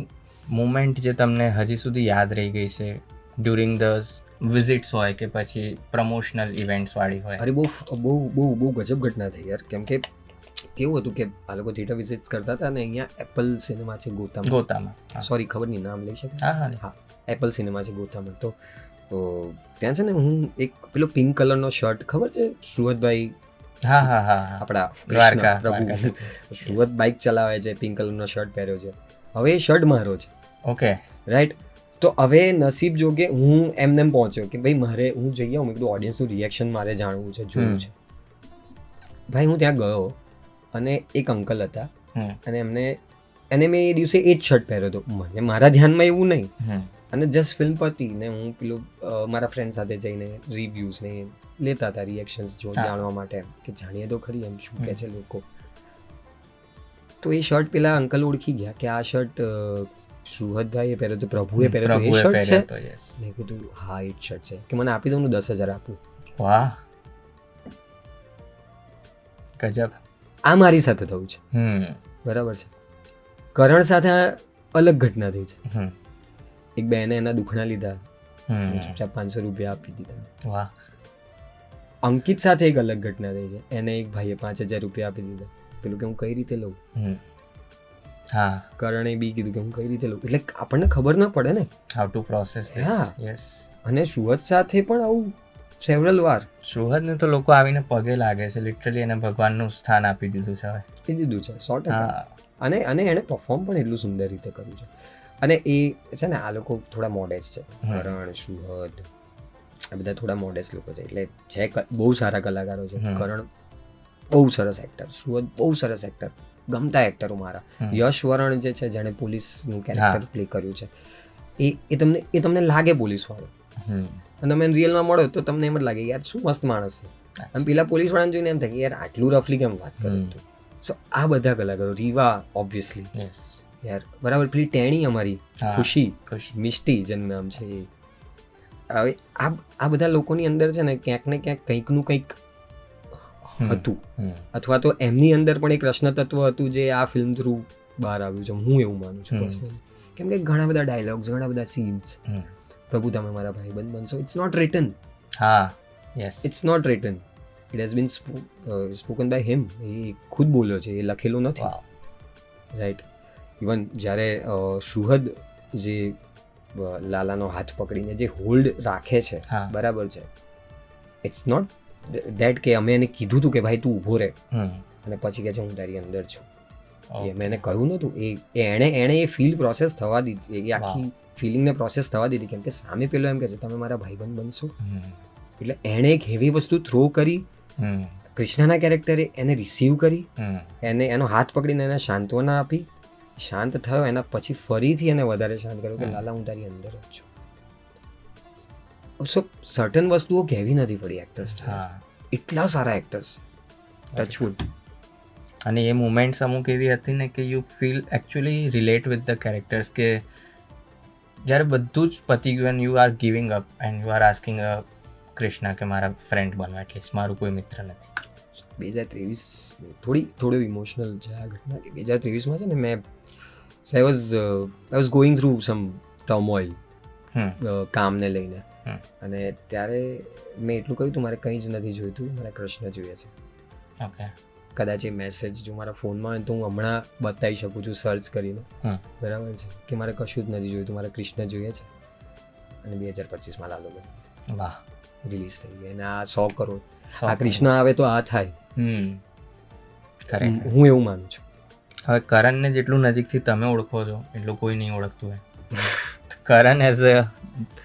મુમેન્ટ જે તમને હજી સુધી યાદ રહી ગઈ છે ડ્યુરિંગ ધ વિઝિટ્સ હોય કે પછી પ્રમોશનલ ઇવેન્ટ્સ વાળી હોય? અરે બહુ ગજબ ઘટના થઈ યાર. કેમ કે કેવું હતું કે આ લોકો થિયેટર વિઝિટ્સ કરતા હતા અને અહીંયા એપલ સિનેમા છે ગોતામાં, સોરી ખબર નહીં નામ લઈ શકે, હા એપલ સિનેમા છે ગોતામાં. તો ત્યાં છે ને હું એક પેલો પિંક કલરનો શર્ટ, ખબર છે સુરતભાઈ, હા આપણા દ્વારકા પ્રભુ સુરત બાઇક ચલાવે છે, પિંક કલરનો શર્ટ પહેર્યો છે. હવે એ શર્ટ મારો છે, ઓકે રાઈટ. તો હવે નસીબ જો કે હું એમને પહોંચ્યો કે ભાઈ મારે હું જઈ આવું, મેં કીધું ઓડિયન્સનું રિએક્શન મારે જાણવું છે, જોવું છે. ભાઈ હું ત્યાં ગયો અને એક અંકલ હતા અને અને મેં એ દિવસે એ જ શર્ટ પહેર્યો હતો. મને મારા ધ્યાનમાં એવું નહીં, હમ અને જસ્ટ ફિલ્મ પતી ને હું પેલું મારા ફ્રેન્ડ સાથે જઈને રિવ્યૂઝ ને લેતા હતા, રિએક્શન્સ જાણવા માટે, એમ કે જાણીએ તો ખરી એમ શું કહે છે લોકો. તો એ શર્ટ પેલા અંકલ ઓળખી ગયા કે આ શર્ટ સુહદભાઈએ પહેર્યો તો, પ્રભુએ પહેર્યો તો, એ શર્ટ છે. મેં કીધું હા એ જ શર્ટ છે. કે મને આપી દઉં, 10,000 આપું. વાહ, ગજબ. આ મારી સાથે થયું છે. બરાબર છે. કરણ સાથે અલગ ઘટના થઈ છે. એક બેને એના દુખણા લીધા, ચૂપચાપ 500 રૂપિયા આપી દીધા. વાહ. અંકિત સાથે એક અલગ ઘટના થઈ છે. એને એક ભાઈએ 5,000 રૂપિયા આપી દીધા. પેલું કે હું કઈ રીતે લઉં. હા, કરણે બી કીધું કે હું કઈ રીતે લઉં. એટલે આપણને ખબર ના પડે ને હાઉ ટુ પ્રોસેસ ધીસ. હા. યસ. અને સુહદ સાથે પણ આવું સેવરલ વાર સુહદને તો લોકો આવીને પગે લાગે છે, લિટરલી એને ભગવાનનું સ્થાન આપી દીધું છે હવે. આપી દીધું છે 100%. હા, અને એણે પરફોર્મ પણ એટલું સુંદર રીતે કર્યું છે. અને એ છે ને, આ લોકો થોડા મોડેસ્ટ છે. કરણ, સુહદ, આ બધા થોડા મોડેસ્ટ લોકો છે. એટલે છે બહુ સારા કલાકારો છે. કરણ બહુ સરસ એક્ટર, સુહદ બહુ સરસ એક્ટર, ગમતા એક્ટરો મારા. યશ વરણ જે છે, જેણે પોલીસનું કેરેક્ટર પ્લે કર્યું છે, એ તમને લાગે પોલીસ વાળો, અને તમે રિયલમાં મળો તો તમને એમ જ લાગે યાર શું મસ્ત માણસ છે. અને પેલા પોલીસ વાળાને જોઈને એમ થાય કે યાર આટલું રફલી કેમ વાત કરે તું. સો આ બધા કલાકારો, રીવા ઓબ્વિયસલી યાર, બરાબર. પેલી ટેણી અમારી ખુશી, મિષ્ટી જેનું નામ છે એ. હવે આ બધા લોકોની અંદર છે ને ક્યાંક ને ક્યાંક કંઈકનું કંઈક હતું, અથવા તો એમની અંદર પણ એક રચના તત્વ હતું જે આ ફિલ્મ થ્રુ બહાર આવ્યું છે. હું એવું માનું છું પર્સનલી. કેમ કે ઘણા બધા ડાયલોગ્સ, ઘણા બધા સીન્સ, પ્રભુ તમે મારા ભાઈબંધ બનશો, ઇટ્સ નોટ રિટન. હા, yes, it's not written, it has been spoken by him. એ ખુદ બોલ્યો છે, એ લખેલું નથી. રાઈટ. ઇવન જ્યારે સુહદ જે લાલાનો હાથ પકડીને જે હોલ્ડ રાખે છે, બરાબર છે, ઇટ્સ નોટ દેટ કે અમે એને કીધું હતું કે ભાઈ તું ઊભો રહે, અને પછી કહે છે હું તારી અંદર છું. એ મેં એને કહ્યું નહોતું. એણે એ ફીલ પ્રોસેસ થવા દીધી, એ આખી ફિલિંગને પ્રોસેસ થવા દીધી. કેમ કે સામે પેલો એમ કહે છે તમે મારા ભાઈબંધ બનશો. એટલે એણે એક હેવી વસ્તુ થ્રો કરી, કૃષ્ણના કેરેક્ટરે એને રિસીવ કરી, એનો હાથ પકડીને એને સાંત્વના આપી, શાંત થયો. એના પછી ફરીથી એને વધારે શાંત કર્યો કે લાલા હું તારી અંદર જ છું. સો સર્ટન વસ્તુઓ કહેવી નથી પડી એક્ટર્સ. એટલા સારા એક્ટર્સ, ટચવુડ. અને એ મુમેન્ટ્સ અમુક એવી હતી ને કે you feel actually relate with the characters. કે જ્યારે બધું જ પતી ગયું and you are giving up and you are asking Krishna કે મારા ફ્રેન્ડ બનો, એટલીસ્ટ મારું કોઈ મિત્ર નથી. 2023 થોડું ઇમોશનલ છે આ ઘટના. કે 2023માં છે ને મેં I was going through some turmoil કામને લઈને. અને ત્યારે મેં એટલું કહ્યું તું મારે કંઈ જ નથી જોઈતું, મારે કૃષ્ણ જોઈએ છે. ઓકે. કદાચ એ મેસેજ જો મારા ફોનમાં હોય તો હું હમણાં બતાવી શકું છું સર્ચ કરીને, બરાબર છે, કે મારે કશું જ નથી જોઈતું, મારે કૃષ્ણ જોઈએ છે. અને 2025માં લાલો ભાઈ વાહ રિલીઝ થઈ ગઈ. અને આ 100 કરોડ, આ કૃષ્ણ આવે તો આ થાય. હું એવું માનું છું. હવે કરણને જેટલું નજીકથી તમે ઓળખો છો એટલું કોઈ નહીં ઓળખતું હોય. Karan as a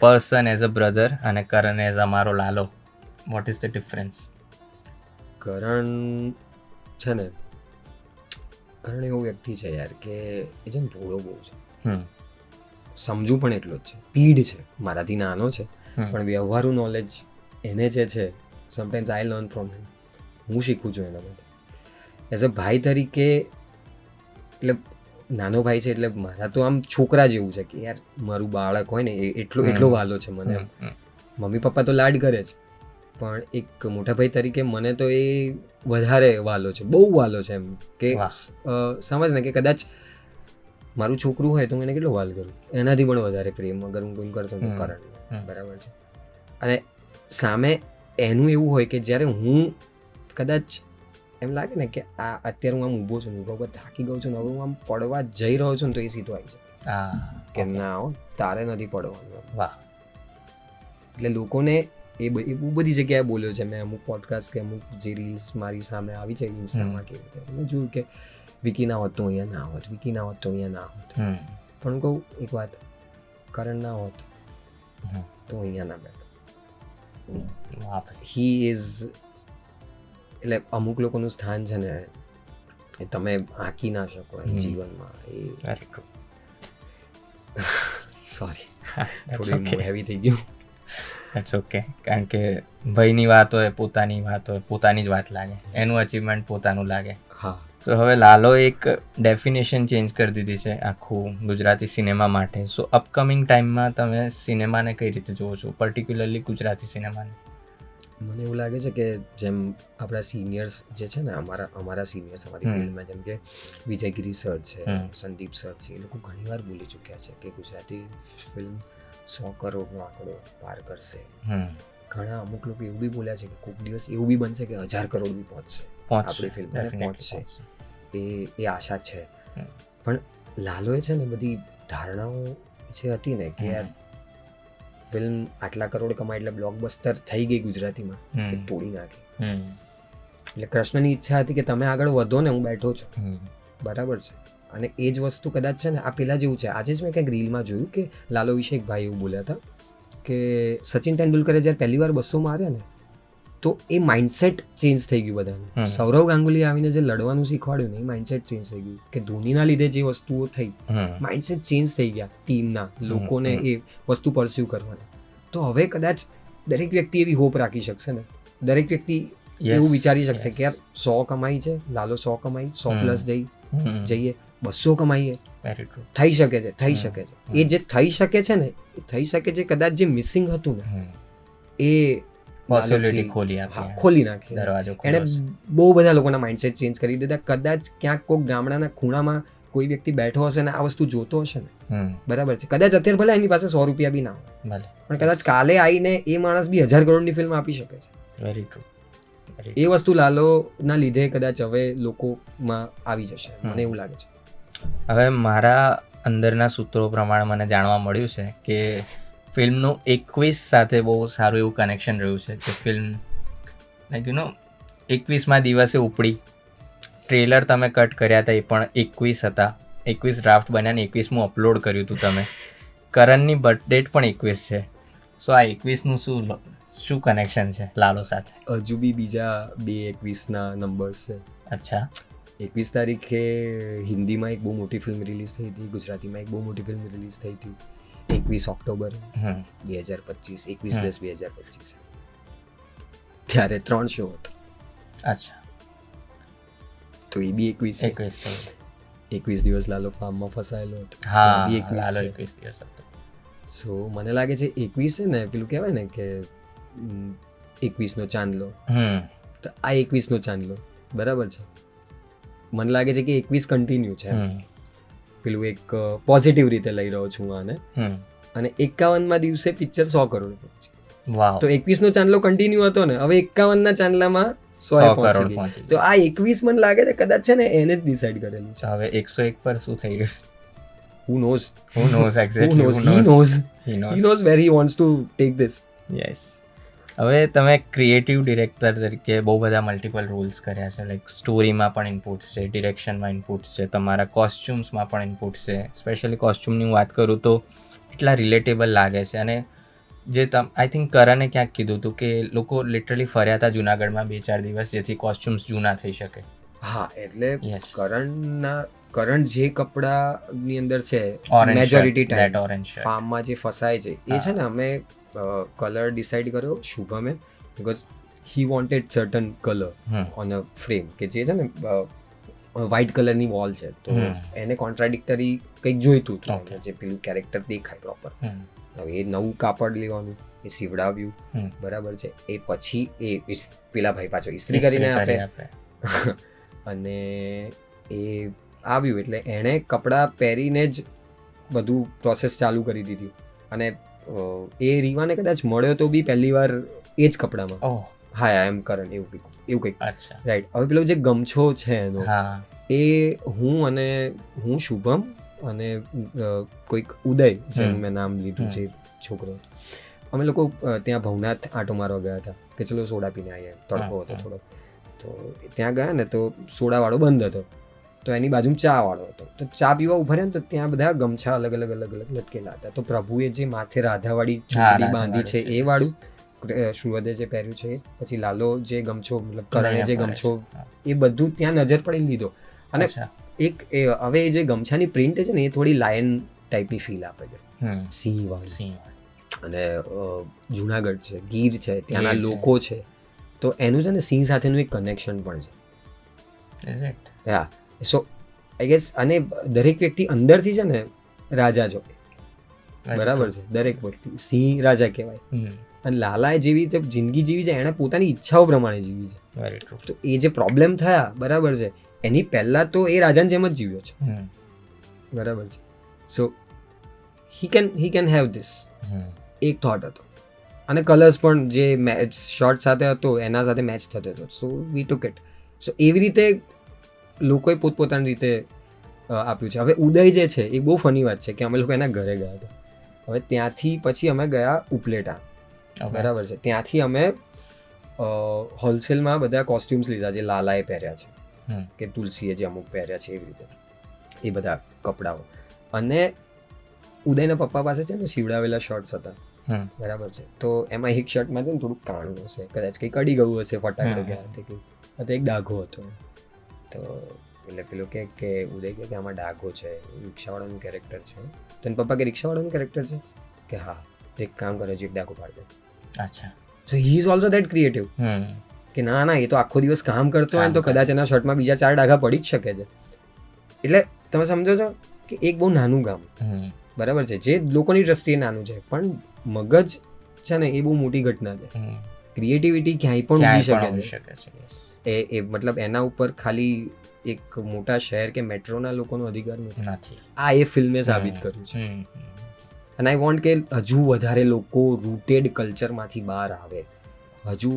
person, as a brother, અને કરણ એઝ અમારો Lalo, what is the difference? Karan છે ને, કરણ એવો વ્યક્તિ છે યાર કે એ છે ને થોડો બહુ છે, સમજુ પણ એટલો જ છે, પીઢ છે, મારાથી નાનો છે, પણ વ્યવહારુ નોલેજ એને જે છે સમટાઈમ્સ આઈ લર્ન ફ્રોમ હિમ. હું શીખું છું એના માટે. એઝ અ ભાઈ તરીકે, એટલે નાનો ભાઈ છે એટલે મારા તો આમ છોકરા જેવું છે કે યાર મારું બાળક હોય ને એટલો વાલો છે મને. મમ્મી પપ્પા તો લાડ કરે છે, પણ એક મોટા ભાઈ તરીકે મને તો એ વધારે વાલો છે, બહુ વાલો છે. એમ કે સમજ ને કે કદાચ મારું છોકરું હોય તો હું એને કેટલો વાલ કરું, એનાથી પણ વધારે પ્રેમ અગર હું કોઈ કરતો તો કરણ, બરાબર છે. અને સામે એનું એવું હોય કે જ્યારે હું કદાચ એમ લાગે ને કે આ અત્યારે હું આમ ઊભો છું, ઊભા ઉપર થાકી ગયો છું, હવે હું આમ પડવા જઈ રહ્યો છું ને તો એ સીધો આવી જાય કે ના હો તારે નથી પડવાનું. વાહ. એટલે લોકોને એ બહુ બધી જગ્યાએ બોલ્યો છે. મેં અમુક પોડકાસ્ટ કે અમુક જે રીલ્સ મારી સામે આવી છે ઇન્સ્ટામાં કેવી રીતે મેં જોયું કે વિકી ના હોત તો અહીંયા ના હોત, વિકી ના હોત તો અહીંયા ના હોત. પણ હું કહું એક વાત, કરણ ના હોત તો અહીંયા ના બેઠો. હી ઇઝ, એટલે અમુક લોકોનું સ્થાન છે ને એ તમે આંકી ના શકો એમ જીવનમાં. A very true. સોરી, થોડું હેવી થઈ ગયું. It's okay. કારણ કે ભાઈની વાત હોય, પોતાની વાત હોય, પોતાની જ વાત લાગે, એનું અચીવમેન્ટ પોતાનું લાગે. હા. સો હવે લાલો એક ડેફિનેશન ચેન્જ કરી દીધી છે આખું ગુજરાતી સિનેમા માટે. સો અપકમિંગ ટાઈમમાં તમે સિનેમાને કઈ રીતે જુઓ છો, પર્ટિક્યુલરલી ગુજરાતી સિનેમાને? મને એવું લાગે છે કે જેમ આપણા સિનિયર્સ જે છે ને, અમારા સિનિયર્સ અમારી ફિલ્ડમાં, જેમ કે વિજયગીરી સર છે, સંદીપ સર છે, એ લોકો ઘણીવાર બોલી ચૂક્યા છે કે ગુજરાતી ફિલ્મ 100 કરોડનો આંકડો પાર કરશે. ઘણા અમુક લોકો એવું બી બોલ્યા છે કે કોઈક દિવસ એવું બી બનશે કે 1000 કરોડ બી પહોંચશે આપણી ફિલ્મ, પહોંચશે. એ આશા છે. પણ લાલોએ છે ને બધી ધારણાઓ જે હતી ને કે યાર ફિલ્મ આટલા કરોડ કમાય એટલે બ્લોકબસ્ટર થઈ ગઈ ગુજરાતીમાં, એ તોડી નાખી. એટલે કૃષ્ણની ઈચ્છા હતી કે તમે આગળ વધો ને, હું બેઠો છું, બરાબર છે. અને એ જ વસ્તુ કદાચ છે ને આ પેલા જેવું છે. આજે જ મેં કંઈક રીલમાં જોયું કે લાલો વિશે એક ભાઈ એવું બોલ્યા હતા કે સચિન તેંડુલકરે જ્યારે પહેલી વાર 200 માર્યા ને, તો એ માઇન્ડસેટ ચેન્જ થઈ ગયું બધાનું. સૌરવ ગાંગુલી આવીને જે લડવાનું શીખવાડ્યું ને, એ માઇન્ડસેટ ચેન્જ થઈ ગયું. કે ધોનીના લીધે જે વસ્તુઓ થઈ, માઇન્ડસેટ ચેન્જ થઈ ગયા ટીમના લોકોને એ વસ્તુ પરસ્યુ કરવાના. તો હવે કદાચ દરેક વ્યક્તિ એવી હોપ રાખી શકશે ને, દરેક વ્યક્તિ એવું વિચારી શકશે કે યાર 100 કમાઈ છે, લાલો 100 કમાઈ, 100 પ્લસ જઈએ, 200 કમાઈએ, થઈ શકે છે, થઈ શકે છે. એ જે થઈ શકે છે ને, એ થઈ શકે છે. કદાચ જે મિસિંગ હતું ને, એ ખોલી નાખી દરવાજો. એને બહુ બધા લોકોના માઇન્ડસેટ ચેન્જ કરી દીધા. કદાચ ક્યાંક કોઈક ગામડાના ખૂણામાં કોઈ વ્યક્તિ બેઠો હશે ને, આ વસ્તુ જોતો હશે ને, બરાબર છે, કદાચ અત્યારે ભલે એની પાસે 100 રૂપિયા બી ના હોય, પણ કદાચ કાલે આવીને એ માણસ બી 1000 કરોડની ફિલ્મ આપી શકે છે. Very true. એ વસ્તુ લાલોના લીધે કદાચ હવે લોકોમાં આવી જશે, મને એવું લાગે છે. હવે મારા અંદરના સૂત્રો પ્રમાણે મને જાણવા મળ્યું છે કે ફિલ્મનું 21 સાથે બહુ સારું એવું કનેક્શન રહ્યું છે. કે ફિલ્મ લાઈક 21મા દિવસે ઉપડી. ટ્રેલર તમે કટ કર્યા હતા, એ પણ 21 હતા. 21 ડ્રાફ્ટ બન્યા ને 21મું અપલોડ કર્યું હતું તમે. કરણની બર્થ ડેટ પણ 21 છે. સો આ 21નું શું કનેક્શન છે લાલો સાથે? હજુ બી બીજા 2/21ના નંબર્સ છે. અચ્છા. 21 તારીખે હિન્દીમાં એક બહુ મોટી ફિલ્મ રિલીઝ થઈ હતી, ગુજરાતીમાં એક બહુ મોટી ફિલ્મ રિલીઝ થઈ હતી. 21 ઓક્ટોબર 2025, 21/10/2025, ત્યારે 3 શો હતો. અચ્છા. તો એ બી 21 દિવસ લાલો ફાર્મમાં ફસાયેલો હતો. હા, લાલો 21 દિવસ હતો. સો મને લાગે છે 21 છે ને, પેલું કહેવાય ને કે 21નો ચાંદલો, તો આ 21નો ચાંદલો, બરાબર છે. મને લાગે છે કે 21 કન્ટિન્યુ છે, પેલું એક પોઝિટિવ રીતે લઈ રહ્યો છું આને. અને 51મા દિવસે પિક્ચર 100 કરોડ પહોંચી. તો 21નો ચાંદલો કન્ટિન્યુ હતો ને, હવે 51ના ચાંદલામાં 100 કરોડ પહોંચી. તો આ 21 મને લાગે છે કદાચ છે ને એને જ ડિસાઈડ કરેલું છે. હવે 101 પર શું થઈ રહ્યું છે? Who knows? Exactly. He knows where he wants to take this. Yes. હવે તમે ક્રિએટિવ ડિરેક્ટર તરીકે બહુ બધા મલ્ટિપલ રોલ્સ કર્યા છે. લાઈક સ્ટોરીમાં પણ ઇનપુટ્સ છે, ડિરેક્શનમાં ઇનપુટ્સ છે, તમારા કોસ્ચ્યુમ્સમાં પણ ઇનપુટ્સ છે. સ્પેશિયલી કોસ્ચ્યુમની હું વાત કરું તો એટલા રિલેટેબલ લાગે છે. અને જે આઈ થિંક કરણે ક્યાંક કીધું હતું કે લોકો લિટરલી ફર્યા હતા જુનાગઢમાં 2-4 દિવસ, જેથી કોસ્ચ્યુમ્સ જૂના થઈ શકે. હા, એટલે કરણ જે કપડાની અંદર છે, મેજોરિટી ટાઈમ ફાર્મમાં જે ફસાય છે, એ છે ને અમે કલર ડિસાઈડ કર્યો શુભમે, because he wanted certain colour on a frame, કે જે છે ને વ્હાઇટ કલરની વોલ છે, તો એને કોન્ટ્રાડિક્ટરી કંઈક જોઈતું હતું, જે પેલું કેરેક્ટર દેખાય પ્રોપર. હવે એ નવું કાપડ લેવાનું, એ સીવડાવ્યું, બરાબર છે. એ પછી એ પેલા ભાઈ પાછો ઇસ્ત્રી કરીને આપે, અને એ આવ્યું એટલે એણે કપડાં પહેરીને જ બધું પ્રોસેસ ચાલુ કરી દીધી. અને એ રીવાને કદાચ મળ્યો તો બી પહેલી વાર એ જ કપડામાં. હા, એમ કરણ એવું કંઈક. રાઈટ. હવે પેલો જે ગમછો છે એનો, એ હું શુભમ અને કોઈક ઉદય, જેનું મેં નામ લીધું છે છોકરો, અમે લોકો ત્યાં ભવનાથ આંટો મારવા ગયા હતા કે ચલો સોડા પીને આવીએ, તડકો હતો થોડો. તો ત્યાં ગયા ને તો સોડાવાળો બંધ હતો, તો એની બાજુમાં ચા વાળો હતો. તો ચા પીવા ઉભા રહ્યા ને તો ત્યાં બધા ગમછા અલગ અલગ લટકેલા હતા. તો પ્રભુએ જે માથે રાધાવાળી ચૂંટણી બાંધી છે એ વાળું, સુવદે જે પહેર્યું છે, પછી લાલો જે ગમછો, મતલબ કરણે જે ગમછો, એ બધું ત્યાં નજર પડી લીધો. અને એક હવે જે ગમછાની પ્રિન્ટ છે ને એ થોડી લાયન ટાઈપની ફીલ આપે છે, સિંહ વાળી. અને જુનાગઢ છે, ગીર છે, ત્યાંના લોકો છે, તો એનું છે ને સિંહ સાથેનું એક કનેક્શન પણ છે. હા, સો આઈ ગેસ. અને દરેક વ્યક્તિ અંદરથી છે ને રાજા જો, બરાબર છે, દરેક વ્યક્તિ સિંહ રાજા કહેવાય. અને લાલાએ જેવી રીતે જિંદગી જીવી છે એણે પોતાની ઈચ્છાઓ પ્રમાણે જીવી છે. તો એ જે પ્રોબ્લેમ થયા, બરાબર છે, એની પહેલા તો એ રાજાની જેમ જ જીવ્યો છે, બરાબર છે. સો હી કેન હેવ ધીસ, એક થોટ હતો. અને કલર્સ પણ જે શોર્ટ સાથે હતો એના સાથે મેચ થતો હતો. સો વી ટુક ઇટ. સો એવી રીતે લોકોએ પોતપોતાની રીતે આપ્યું છે. હવે ઉદય જે છે એ બહુ ફની વાત છે કે અમે લોકો એના ઘરે ગયા હતા. હવે ત્યાંથી પછી અમે ગયા ઉપલેટા, બરાબર છે. ત્યાંથી અમે હોલસેલમાં બધા કોસ્ટ્યુમ્સ લીધા જે લાલાએ પહેર્યા છે, કે તુલસીએ જે અમુક પહેર્યા છે, એવી રીતે એ બધા કપડાઓ. અને ઉદયના પપ્પા પાસે છે ને સીવડાવેલા શર્ટ્સ હતા, બરાબર છે. તો એમાં એક શર્ટમાં છે ને થોડુંક કાણું હશે, કદાચ કંઈ કડી ગયું હશે, ફટાકડે ગયા હતી કંઈ, તો એક ડાઘો હતો. તો એટલે પેલો કે ઉદય કે આમાં ડાઘો છે, રિક્ષાવાળાનું કેરેક્ટર છે. તો એના પપ્પા કે રિક્ષાવાળાનું કેરેક્ટર છે કે હા, એક કામ કરે છે, એક ડાઘો પાડે. અચ્છા. So he is also that creative કે ના ના, એ તો આખો દિવસ કામ કરતો હોય તો કદાચ એના શર્ટમાં બીજા 4 ડાઘા પડી જ શકે છે. એટલે તમે સમજો છો કે એક બહુ નાનું ગામ, બરાબર છે, જે લોકોની દ્રષ્ટિએ નાનું છે, પણ મગજ છે ને એ બહુ મોટી ઘટના છે. ક્રિએટિવિટી ક્યાંય પણ ઉડી શકે છે. એ મતલબ એના ઉપર ખાલી એક મોટા શહેર કે મેટ્રોના લોકોનો અધિકાર નથી. આ એ ફિલ્મે સાબિત કર્યું છે. અને આઈ વોન્ટ કે હજુ વધારે લોકો રૂટેડ કલ્ચરમાંથી બહાર આવે. હજુ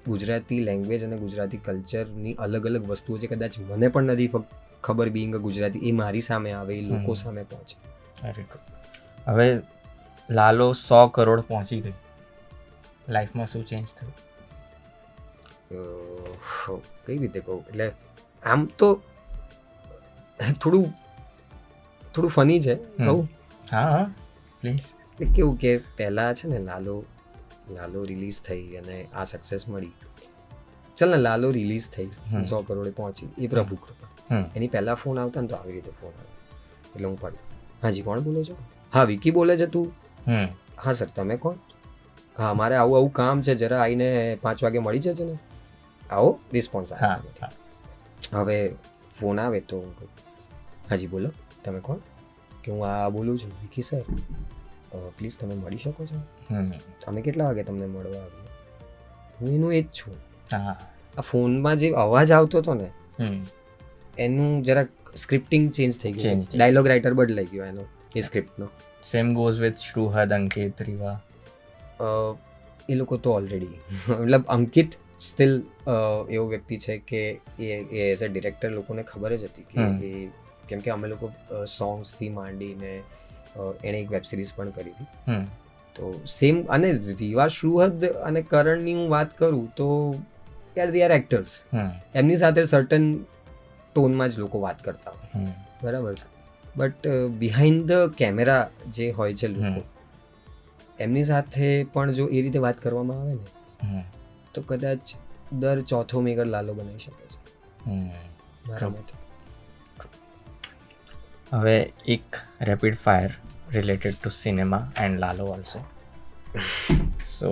ગુજરાતી લેંગ્વેજ અને ગુજરાતી કલ્ચરની અલગ અલગ વસ્તુઓ છે, કદાચ મને પણ નથી ખબર બિંગ ગુજરાતી, એ મારી સામે આવે, એ લોકો સામે પહોંચે. હવે લાલો 100 કરોડ પહોંચી ગઈ, લાઈફમાં શું ચેન્જ થયું? કઈ રીતે કહું, એટલે આમ તો થોડું ફની છે કહું. હા પ્લીઝ. કેવું કે પહેલાં છે ને લાલો રિલીઝ થઈ અને આ સક્સેસ મળી. ચાલ ને લાલો રિલીઝ થઈ, 100 કરોડે પહોંચી, એ પ્રભુ કૃપા. એની પહેલાં ફોન આવતા ને તો આવી રીતે ફોન આવે, એટલે હું પડ્યો. હાજી, કોણ બોલે છો? હા, વિકી બોલે છે તું? હા સર, તમે કોણ? હા, મારે આવું કામ છે, જરા આવીને 5 વાગે મળી જશે ને? આવો, રિસ્પોન્સ આવે છે. હવે ફોન આવે તો હાજી બોલો, તમે કોણ? કે હું આ બોલું છું વિકી સર, પ્લીઝ તમે મળી શકો છો? તમે કેટલા વાગે તમને મળવા આવ્યું? હું એનું એ જ છું. આ ફોનમાં જે અવાજ આવતો હતો ને એનું જરાક સ્ક્રિપ્ટિંગ ચેન્જ થઈ ગયું, ડાયલોગ રાઇટર બદલાઈ ગયો એનો, એ સ્ક્રિપ્ટનો. સેમ ગોઝ વિથ શ્રુહદ, અંકિત, રીવા. એ લોકો તો ઓલરેડી મતલબ અંકિત સ્ટીલ એવો વ્યક્તિ છે કે એ એઝ અ ડિરેક્ટર લોકોને ખબર જ હતી કે એ, કેમ કે અમે લોકો સોંગ્સથી માંડીને એણે એક વેબ સિરીઝ પણ કરી હતી. તો સેમ. અને રીવા, શ્રુહદ અને કરણની હું વાત કરું તો યાર દે આર એક્ટર્સ, એમની સાથે સર્ટન ટોનમાં જ લોકો વાત કરતા હોય, બરાબર છે. બટ બિહાઇન્ડ ધ કેમેરા જે હોય છે લોકો, એમની સાથે પણ જો એ રીતે વાત કરવામાં આવે ને તો કદાચ દર ચોથો મેગર લાલો બનાવી શકે છે મારા મતે. હવે એક rapid fire related to cinema and Lalo also. So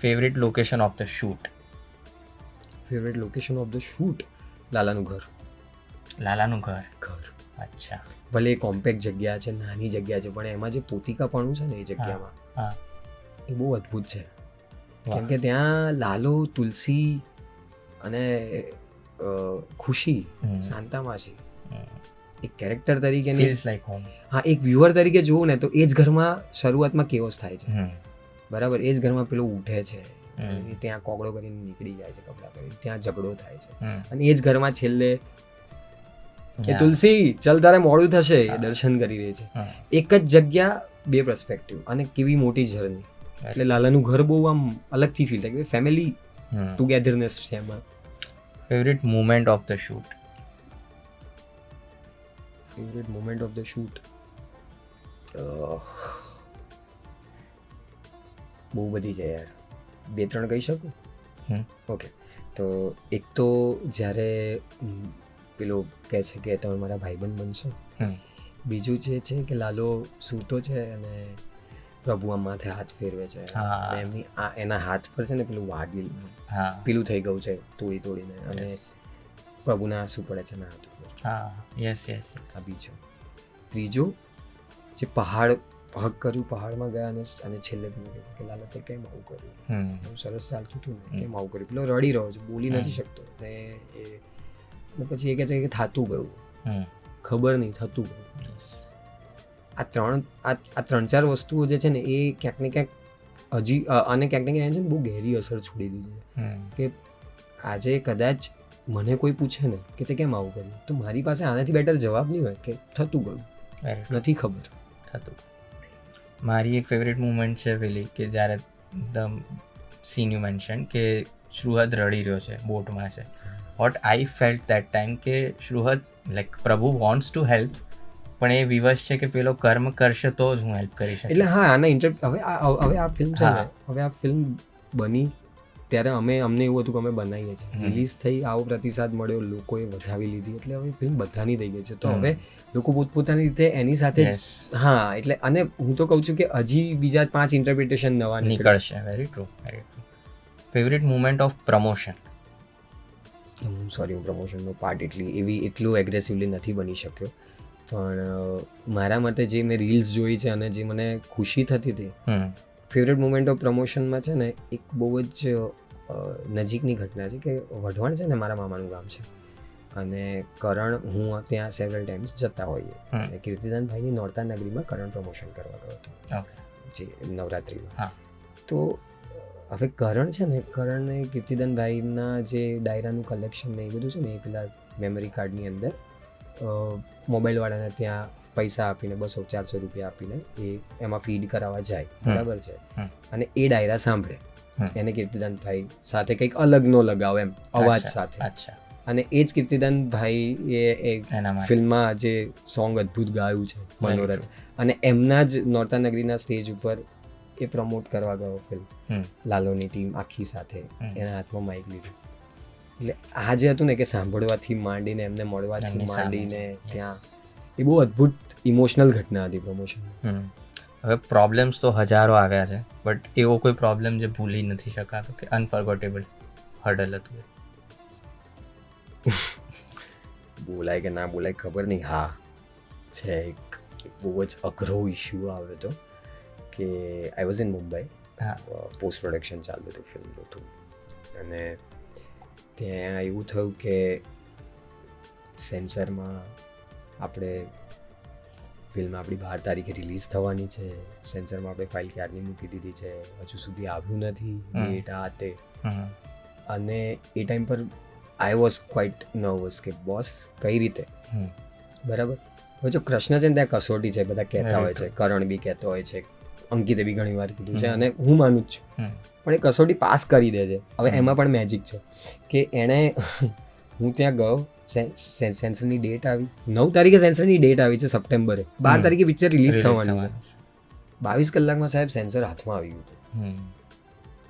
favourite location of the shoot? Favourite location of the shoot? લાલાનું ઘર. લાલાનું ઘર. અચ્છા. ભલે એ કોમ્પેક્ટ જગ્યા છે, નાની જગ્યા છે, પણ એમાં જે પોતિકાપણું છે ને એ જગ્યામાં એ બહુ અદ્ભુત છે. કેમ કે ત્યાં લાલો, તુલસી અને ખુશી, શાંતામાસી એક કેરેક્ટર તરીકે, હા, એક વ્યુઅર તરીકે જોવું ને તો એ જ ઘરમાં શરૂઆતમાં કેઓસ થાય છે, બરાબર. એ જ ઘરમાં પેલો ઉઠે છે, ત્યાં કોગળો કરીને નીકળી જાય છે, કપડાં પહેરીને, ત્યાં ઝઘડો થાય છે, અને એ જ ઘરમાં છેલ્લે કે તુલસી ચલ તારે મોડું થશે, એ દર્શન કરી રહી છે. એક જ જગ્યા, બે પર્સપેક્ટિવ, અને કેવી મોટી જર્ની. એટલે લાલાનું ઘર બહુ આમ અલગથી ફીલ થાય, ફેમિલી ટુગેધરનેસ છે એમાં. Favourite moment of the shoot? Favourite moment of the shoot બહુ બધી છે યાર, 2-3 કહી શકું? ઓકે. તો એક તો જ્યારે પેલો કહે છે કે તમે મારા ભાઈબંધ બનશો, બીજું જે છે કે લાલો સૂતો છે અને પ્રભુ આમ માથે હાથ ફેરવે છે અને એમની એના હાથ પર છે ને પેલું વાગી પેલું થઈ ગયું છે તોડીને અને પ્રભુના આંસુ પડે છે એના હાથ ઉપર. આ બીજું. ત્રીજું જે પહાડ હક કર્યું, પહાડમાં ગયા અને છેલ્લે પેલું કીધું કે લાલા તે કેમ આવું કર્યું, સરસ ચાલતું હતું ને કેમ આવું કર્યું. પેલો રડી રહ્યો છે, બોલી નથી શકતો ને પછી એ કહે છે કે થાતું ગયું, ખબર નહીં થતું ગયું. આ 3-4 વસ્તુઓ જે છે ને એ ક્યાંક ને ક્યાંક હજી અને ક્યાંક ને ક્યાંક છે ને બહુ ગહેરી અસર છોડી દીધી છે કે આજે કદાચ મને કોઈ પૂછે ને કે તે કેમ આવું કર્યું, તો મારી પાસે આનાથી બેટર જવાબ નહીં હોય કે થતું ગયું, નથી ખબર થતું. મારી એક ફેવરેટ મુમેન્ટ છે પેલી કે જ્યારે ધ સીન યુ મેન્શન કે શ્રુહદ રડી રહ્યો છે, બોટમાં છે. What I felt that time કે શ્રુહદ લાઈક પ્રભુ વોન્ટ્સ ટુ હેલ્પ, પણ એ વિવશ છે કે પેલો કર્મ કરશે તો જ હું હેલ્પ કરી શકીશ. એટલે હા, આના હવે આ ફિલ્મ છે ને, હવે આ ફિલ્મ બની ત્યારે અમને એવું હતું કે અમે બનાવીએ છીએ, રિલીઝ થઈ, આવો પ્રતિસાદ મળ્યો, લોકોએ વધાવી લીધી, એટલે હવે ફિલ્મ બધાની થઈ ગઈ છે. તો હવે લોકો પોતપોતાની રીતે એની સાથે હા, એટલે અને હું તો કહું છું કે હજી બીજા 5 ઇન્ટરપ્રિટેશન નવા નીકળશે. Very true, very true. Favourite moment of promotion? હું પ્રમોશનનો પાર્ટ એટલું એગ્રેસિવલી નથી બની શક્યો, પણ મારા મતે જે મેં રીલ્સ જોઈ છે અને જે મને ખુશી થતી હતી, ફેવરેટ મુમેન્ટ ઓફ પ્રમોશનમાં છે ને એક બહુ જ નજીકની ઘટના છે કે વઢવાણ છે ને મારા મામાનું ગામ છે અને કરણ હું ત્યાં સેવરલ ટાઈમ્સ જતા હોઈએ. કીર્તિદાનભાઈની નોરતા નગરીમાં કરણ પ્રમોશન કરવા ગયો હતો જે નવરાત્રિમાં. તો હવે કરણ છે ને, કરણને કીર્તિદાનભાઈના જે ડાયરાનું કલેક્શન ને એ બધું છે ને એ પેલા મેમરી કાર્ડની અંદર મોબાઈલવાળાને ત્યાં પૈસા આપીને 200-400 રૂપિયા આપીને એ એમાં ફીડ કરાવવા જાય, બરાબર છે. અને એ ડાયરા સાંભળે, એને કીર્તિદાનભાઈ સાથે કંઈક અલગ નો લગાવે એમ અવાજ સાથે. અને એ જ કીર્તિદાનભાઈ એ ફિલ્મમાં જે સોંગ અદ્ભુત ગાયું છે મનોરથ, અને એમના જ નોરતા નગરીના સ્ટેજ ઉપર એ પ્રમોટ કરવા ગયો ફિલ્મ, લાલોની ટીમ આખી સાથે, એના હાથમાં માઇક લીધું. એટલે આ જે હતું ને કે સાંભળવાથી માંડીને એમને મળવાથી માંડીને ત્યાં એ બહુ અદ્ભુત ઇમોશનલ ઘટના હતી પ્રમોશન. હવે પ્રોબ્લેમ્સ તો હજારો આવ્યા છે, બટ એવો કોઈ પ્રોબ્લેમ જે ભૂલી નથી શકાતો કે અનફર્ગોટેબલ હર્ડલ હતું? બોલાય કે ના બોલાય ખબર નહીં. હા છે, એક બહુ જ અઘરો ઇશ્યુ આવ્યો હતો કે I was in Mumbai, post production ચાલતું હતું ફિલ્મનું હતું, અને ત્યાં એવું થયું કે સેન્સરમાં આપણે ફિલ્મ આપણી 12 તારીખે રિલીઝ થવાની છે, સેન્સરમાં આપણે ફાઇલ ક્યારની મૂકી દીધી છે, હજુ સુધી આવ્યું નથી ડેટ આ તે. અને એ ટાઈમ પર આઈ વોઝ ક્વાઇટ નર્વસ કે બોસ કઈ રીતે, બરાબર. હવે જો કૃષ્ણ છે ને ત્યાં કસોટી છે, બધા કહેતા હોય છે, કરણ બી કહેતો હોય છે, અંકિતે બી ઘણી વાર કીધું છે અને હું માનું જ છું, પણ એ કસોટી પાસ કરી દે છે. હવે એમાં પણ મેજિક છે કે એણે હું ત્યાં ગયો, સેન્સરની ડેટ આવી, 9 તારીખે સેન્સરની ડેટ આવી છે સપ્ટેમ્બરે, 12 તારીખે પિક્ચર રિલીઝ થવાનું છે. 22 કલાકમાં સાહેબ સેન્સર હાથમાં આવી ગયું હતું.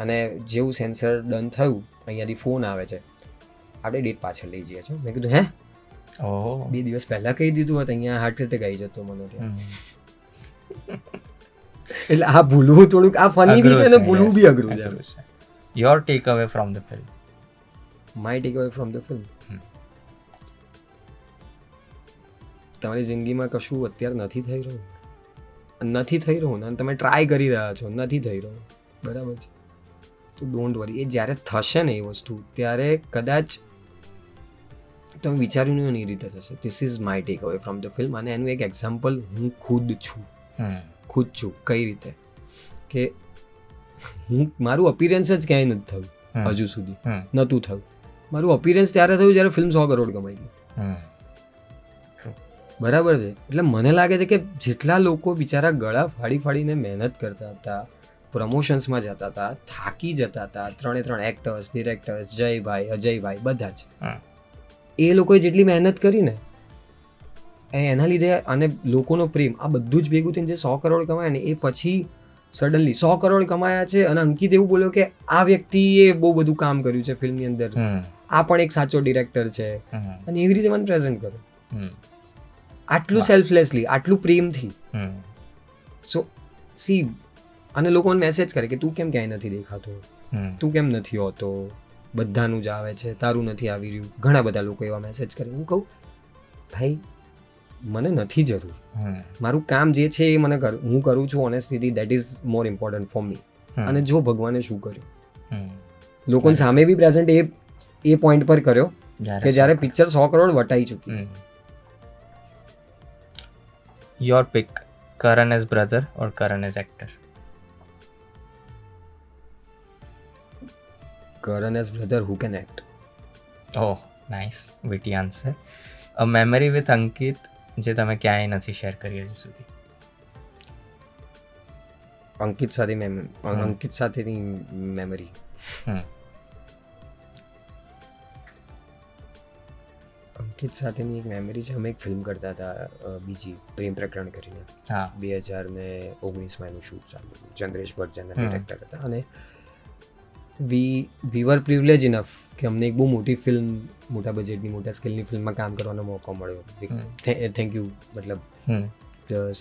અને જેવું સેન્સર ડન થયું, અહીંયાથી ફોન આવે છે, આપણે ડેટ પાછળ લઈ જઈએ છો. મેં કીધું 2 દિવસ પહેલા કહી દીધું હોત અહીંયા હાર્ટ એટેક આવી જતો મને ત્યાં. એટલે આ ભૂલવું થોડુંક આ ફની બી છે ને ભૂલવું બી અઘરું છે. Your tech away from the film? My tech away from the film, તમારી જિંદગીમાં કશું અત્યારે નથી થઈ રહ્યું ને તમે ટ્રાય કરી રહ્યા છો, નથી થઈ રહ્યું, બરાબર છે, તો ડોન્ટ વરી. એ જ્યારે થશે ને એ વસ્તુ, ત્યારે કદાચ તમે વિચાર્યું નહીં એ રીતે થશે. This is my tech away from the film. અને એનું એક એક્ઝામ્પલ હું ખુદ છું. કઈ રીતે કે મારું અપિયરન્સ જ ક્યાંય નથી થયું હજુ સુધી, નહોતું થયું. મારું અપિયરન્સ ત્યારે થયું જ્યારે ફિલ્મ 100 કરોડ કમાઈ ગઈ, બરાબર છે. એટલે મને લાગે છે કે જેટલા લોકો બિચારા ગળા ફાડીને મહેનત કરતા હતા, પ્રમોશન્સમાં જતા હતા, થાકી જતા હતા, 3 એક્ટર્સ, ડિરેક્ટર્સ, જયભાઈ, અજયભાઈ, બધા જ એ લોકોએ જેટલી મહેનત કરીને એના લીધે અને લોકોનો પ્રેમ, આ બધું જ ભેગું થઈને જે 100 કરોડ કમાય ને, એ પછી સડનલી 100 કરોડ કમાયા છે અને અંકિત એવું બોલ્યો કે આ વ્યક્તિએ બહુ બધું કામ કર્યું છે ફિલ્મની અંદર, આ પણ એક સાચો ડિરેક્ટર છે, અને એવી રીતે મને પ્રેઝન્ટ કર્યો આટલું સેલ્ફલેસલી, આટલું પ્રેમથી. સો સી, અને લોકોને મેસેજ કરે કે તું કેમ ક્યાંય નથી દેખાતો, તું કેમ નથી હોતો, બધાનું જ આવે છે, તારું નથી આવી રહ્યું. ઘણા બધા લોકો એવા મેસેજ કરે. હું કહું ભાઈ મને નથી જરૂર, મારું કામ જે છે એ મને હું કરું છું honestly, that is more important for me. અને જો ભગવાને શું કર્યું, લોકોની સામે બી પ્રેઝન્ટ એ પોઈન્ટ પર કર્યો કે જ્યારે પિક્ચર 100 કરોડ વટાઈ ચૂકી. Your pick, Karan as brother or Karan as actor? Karan as brother who can act. Oh, nice, witty answer. A memory with Ankit જે તમે ક્યાંય નથી શેર કરી હજુ સુધી. અંકિત સાથેની મેમરી. અંકિત સાથેની એક મેમરી છે. અમે એક ફિલ્મ કરતા હતા બીજી, પ્રેમ પ્રકરણ કરીને. 2019 એનું શૂટ ચાલુ હતું. ચંદ્રેશ ભટ્ટ જેના ડિરેક્ટર હતા, અને વી વર પ્રિવિલેજ ઇનફ કે અમને એક બહુ મોટી ફિલ્મ, મોટા બજેટની, મોટા સ્કેલની ફિલ્મમાં કામ કરવાનો મોકો મળ્યો. થેન્ક યુ, મતલબ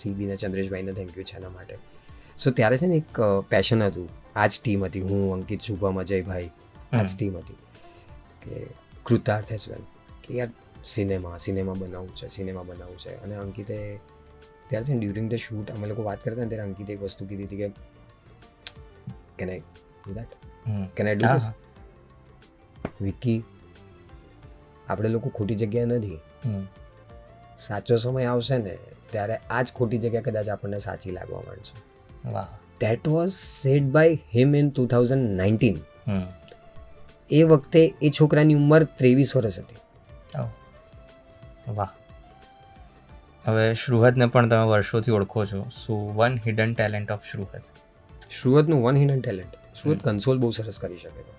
સીબી ને ચંદ્રેશભાઈને થેન્ક યુ છે એના માટે. સો ત્યારે છે ને એક પેશન હતું, આ જ ટીમ હતી, હું, અંકિત, શુભમ, અજયભાઈ, આ જ ટીમ હતી કે કૃતાર્થ એઝ વેલ, કે યાર સિનેમા બનાવવું છે. અને અંકિતે ત્યારે છે ને ડ્યુરિંગ ધ શૂટ અમે લોકો વાત કરતા ને ત્યારે અંકિતે એક વસ્તુ કીધી હતી કે can I do that, can I do this. Vicky, આપણે લોકો ખોટી જગ્યાએ નથી, સાચો સમય આવશે ને ત્યારે આ જ ખોટી જગ્યા કદાચ આપણને સાચી લાગવા માંડશે. That was said by him in 2019. એ વખતે એ છોકરાની ઉંમર 23 વર્ષ હતી. વાહ. હવે શ્રુહદને પણ તમે વર્ષોથી ઓળખો છો. So one hidden talent of Shruhad. શ્રુહદનું one hidden talent, Shruhad console બહુ સરસ કરી શકે છે.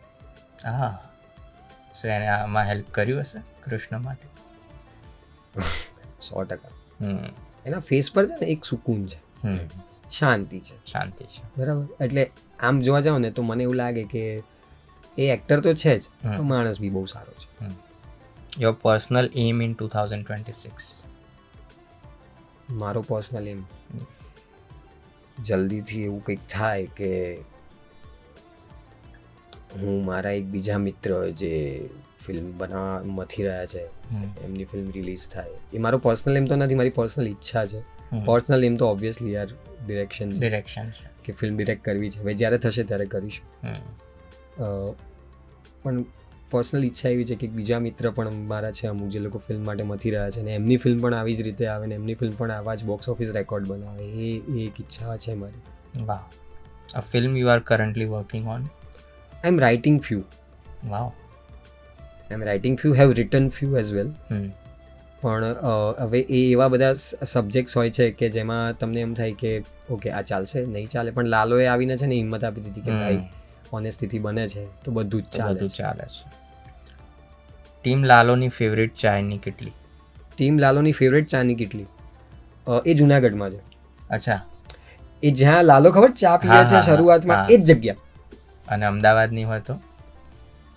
હા, સો એને આમાં હેલ્પ કર્યું હશે કૃષ્ણ માટે? 100%. એના ફેસ પર છે ને એક સુકૂન છે, શાંતિ છે. બરાબર. એટલે આમ જોવા જાવ ને તો મને એવું લાગે કે એ એક્ટર તો છે જ, પણ માણસ બી બહુ સારો છે. Your personal aim in 2026? મારો પર્સનલ એમ જલ્દીથી એવું કંઈક થાય કે હું મારા એક બીજા મિત્ર જે ફિલ્મ બનાવવા મથી રહ્યા છે એમની ફિલ્મ રિલીઝ થાય. એ મારો પર્સનલ એમ તો નથી, મારી પર્સનલ ઈચ્છા છે. પર્સનલ એમ તો ઓબ્વિયસલી યાર ડિરેક્શન છે કે ફિલ્મ ડિરેક્ટ કરવી છે. હવે જ્યારે થશે ત્યારે કરીશું. પણ પર્સનલ ઈચ્છા એવી છે કે બીજા મિત્ર પણ મારા છે અમુક, જે લોકો ફિલ્મ માટે મથી રહ્યા છે, અને એમની ફિલ્મ પણ આવી જ રીતે આવે ને એમની ફિલ્મ પણ આવા જ બોક્સ ઓફિસ રેકોર્ડ બનાવે. એ એક ઈચ્છા છે મારી. વાહ. A film you are currently working on? I am writing few. Wow. I am writing few, have written few as well. પણ હવે એ એવા બધા સબ્જેક્ટ્સ હોય છે કે જેમાં તમને એમ થાય કે ઓકે આ ચાલશે, નહીં ચાલે. પણ લાલોએ આવીને છે ને હિંમત આપી દીધી કે ભાઈ ઓનેસ્ટીથી બને છે તો બધું જ ચાલે છે. ટીમ લાલોની ફેવરેટ ચાયની કેટલી? ટીમ લાલોની ફેવરેટ ચાની કેટલી? એ જુનાગઢમાં છે. અચ્છા. એ જ્યાં લાલો ખબર ચા પીએ છે શરૂઆતમાં, એ જ જગ્યા. અને અમદાવાદની હોય તો?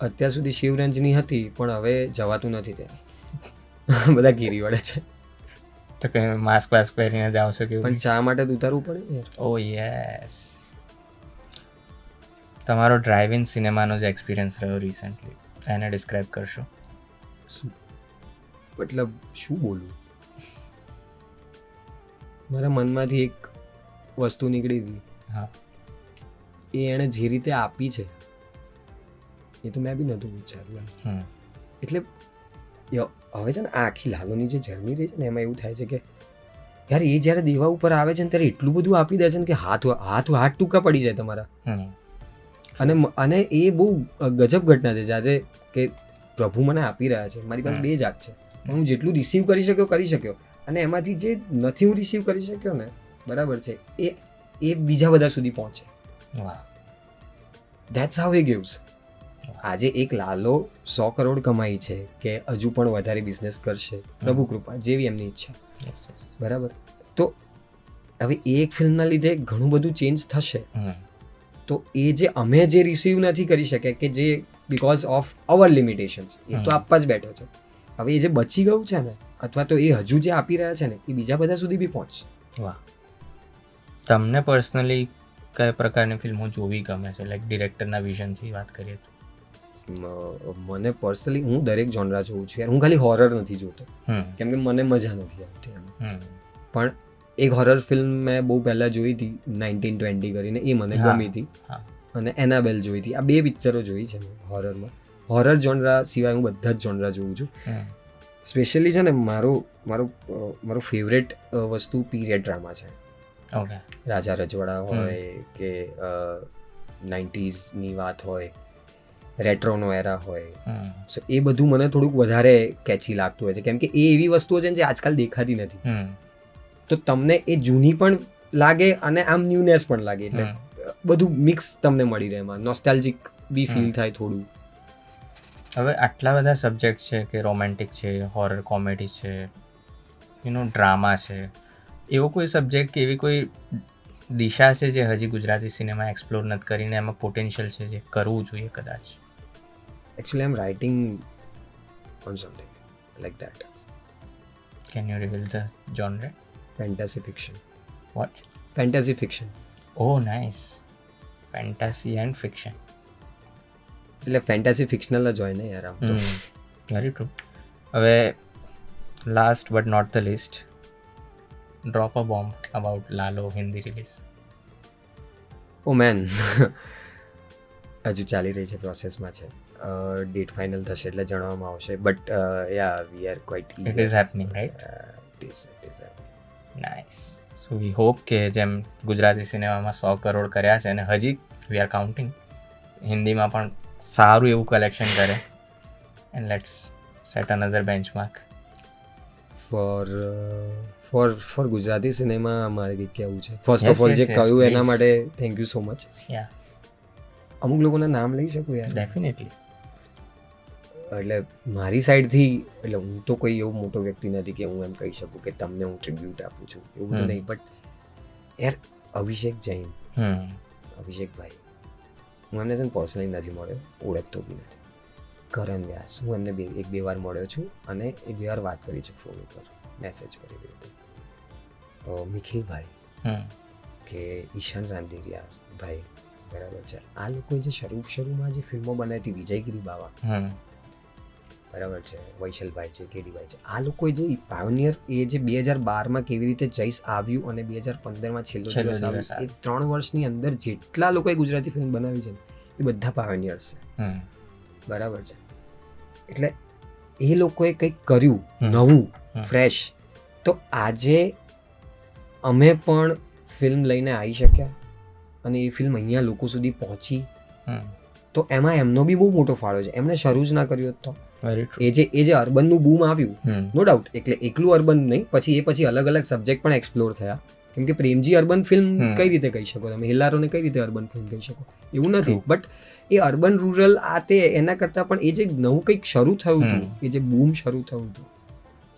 અત્યાર સુધી શિવરંજની હતી, પણ હવે જવાતું નથી ત્યાં. બધા ઘેરી વળે છે. તો કઈ માસ્ક પાસ્ક પહેરીને જાવ છો કે? પણ ચા માટે ઉતારવું પડે. ઓ યસ. તમારો ડ્રાઇવ ઇન સિનેમાનો જે એક્સપિરિયન્સ રહ્યો રિસન્ટલી, એને ડિસ્ક્રાઇબ કરશો? શું મતલબ શું બોલું? મારા મનમાંથી એક વસ્તુ નીકળી હતી. હા. એ એણે જે રીતે આપી છે એ તો મેં બી નહોતું વિચાર્યું. એટલે હવે છે ને આ આખી લાલોની જે જર્ની રહી છે ને એમાં એવું થાય છે કે યાર એ જ્યારે દેવા ઉપર આવે છે ને ત્યારે એટલું બધું આપી દે છે ને કે હાથ ટૂંકા પડી જાય તમારા. અને એ બહુ ગજબ ઘટના છે આજે કે પ્રભુ મને આપી રહ્યા છે. મારી પાસે 2 જ હાથ છે, હું જેટલું રિસીવ કરી શક્યો, અને એમાંથી જે નથી હું રિસીવ કરી શક્યો ને, બરાબર છે, એ બીજા બધા સુધી પહોંચે. That's how he gives. આજે એક લાલો 100 કરોડ કમાઈ છે કે હજુ પણ વધારે બિઝનેસ કરશે, પ્રભુ કૃપા, જેવી એમની ઈચ્છા. બરાબર. તો હવે એ એક ફિલ્મના લીધે ઘણું બધું ચેન્જ થશે, હમ. તો એ જે અમે જે રિસીવ નથી કરી શક્યા કે જે બિકોઝ ઓફ અવર લિમિટેશન્સ, એ તો આપવા જ બેઠો છે. હવે એ જે બચી ગયું છે ને, અથવા તો એ હજુ જે આપી રહ્યા છે ને, એ બીજા બધા સુધી બી પહોંચશે. વાહ. તમને પર્સનલી કયા પ્રકારની ફિલ્મો જોવી ગમે છે, લાઈક ડિરેક્ટરના વિઝનથી વાત કરીએ તો? મને પર્સનલી હું દરેક જોનરા જોઉં છું યાર. હું ખાલી હોરર નથી જોતો, કેમ કે મને મજા નથી આવતી એમ. પણ એક હોરર ફિલ્મ મેં બહુ પહેલાં જોઈ હતી 1920 કરીને, એ મને ગમી હતી. અને એનાબેલ જોઈ હતી. આ 2 પિક્ચરો જોઈ છે મેં હોરરમાં. હોરર જોનરા સિવાય હું બધા જ જોનરા જોઉં છું. સ્પેશિયલી છે ને મારો ફેવરેટ વસ્તુ પીરિયડ ડ્રામા છે. ઓકે. રાજા રજવાડા હોય કે 90sની વાત હોય, રેટ્રોનો એરા હોય, સો એ બધું મને થોડુંક વધારે કેચી લાગતું હોય છે, કેમ કે એ એવી વસ્તુઓ છે જે આજકાલ દેખાતી નથી. તો તમને એ જૂની પણ લાગે અને આમ ન્યૂનેસ પણ લાગે, એટલે બધું મિક્સ તમને મળી રહે એમાં. નોસ્ટાલ્જિક બી ફીલ થાય થોડું. હવે આટલા બધા સબ્જેક્ટ છે કે રોમેન્ટિક છે, હોરર કોમેડી છે, ડ્રામા છે, એવો કોઈ સબ્જેક્ટ કે એવી કોઈ દિશા છે જે હજી ગુજરાતી સિનેમા એક્સપ્લોર નથી કરીને એમાં પોટેન્શિયલ છે જે કરવું જોઈએ કદાચ? Actually, I'm writing on something like that. Can you reveal the genre? Fantasy fiction. What? Fantasy fiction. Oh, nice. Fantasy and fiction. એટલે ફેન્ટાસી ફિક્શનલ જ હોય ને યાર આમ તો. Very true. હવે last but not the least, drop a bomb about Lalo Hindi release. Oh man, હજુ ચાલી રહી છે, પ્રોસેસમાં છે. ડેટ ફાઇનલ થશે એટલે જણાવવામાં આવશે. But yeah we are quite it is happening, right? It is nice. So we hope કે જેમ ગુજરાતી સિનેમામાં 100 કરોડ કર્યા છે અને હજી વી આર કાઉન્ટિંગ, હિન્દીમાં પણ સારું એવું કલેક્શન કરે. And let's set another benchmark for Gujarati cinema. અમારે કંઈક કહેવું છે. ફર્સ્ટ ઓફ ઓલ જે કહ્યું એના માટે થેન્ક યુ સો મચ. યા, અમુક લોકોના નામ લઈ શકું યાર? ડેફિનેટલી. એટલે મારી સાઈડથી, એટલે હું તો કોઈ એવો મોટો વ્યક્તિ નથી કે હું એમ કહી શકું કે તમને હું ટ્રિબ્યુટ આપું છું, એવું બધું નહીં. બટ યાર અભિષેક જૈન, અભિષેકભાઈ, હું એમને છે ને પર્સનલી નથી મળ્યો, ઓળખતો બી નથી. કરણ વ્યાસ, હું એમને 1-2 વાર મળ્યો છું અને 1-2 વાર વાત કરી છે ફોન ઉપર, મેસેજ કરી દીધો. નિખિલભાઈ કે ઈશાન રાંધેરિયા ભાઈ, બરાબર છે. આ લોકોએ જે શરૂમાં જે ફિલ્મો બનાવી હતી, વિજયગીરી બાવા, બરાબર છે, વૈશલભાઈ છે, કેડીભાઈ છે, આ લોકોએ જે પાયોનિયર, એ જે 2012માં કેવી રીતે જઈશ આવ્યું અને 2015માં છેલ્લો દિવસ આવ્યું, એ 3 વર્ષની અંદર જેટલા લોકોએ ગુજરાતી ફિલ્મ બનાવી છે એ બધા પાયોનિયર્સ છે, બરાબર છે. એટલે એ લોકોએ કંઈક કર્યું નવું, ફ્રેશ. તો આજે અમે પણ ફિલ્મ લઈને આવી શક્યા અને એ ફિલ્મ અહીંયા લોકો સુધી પહોંચી, તો એમાં એમનો બી બહુ મોટો ફાળો છે. એમણે શરૂ જ ના કર્યું હોત તો એ જે અર્બનનું બૂમ આવ્યું, નો ડાઉટ, એટલે એકલું અર્બન નહીં, પછી અલગ અલગ સબ્જેક્ટ પણ એક્સપ્લોર થયા. કેમ કે પ્રેમજી અર્બન ફિલ્મ કઈ રીતે કહી શકો તમે, હિલ્લારોને કઈ રીતે અર્બન ફિલ્મ કહી શકો, એવું નથી. બટ એ અર્બન રૂરલ આ તે એના કરતાં પણ એ જે નવું કંઈક શરૂ થયું હતું, એ જે બૂમ શરૂ થયું હતું,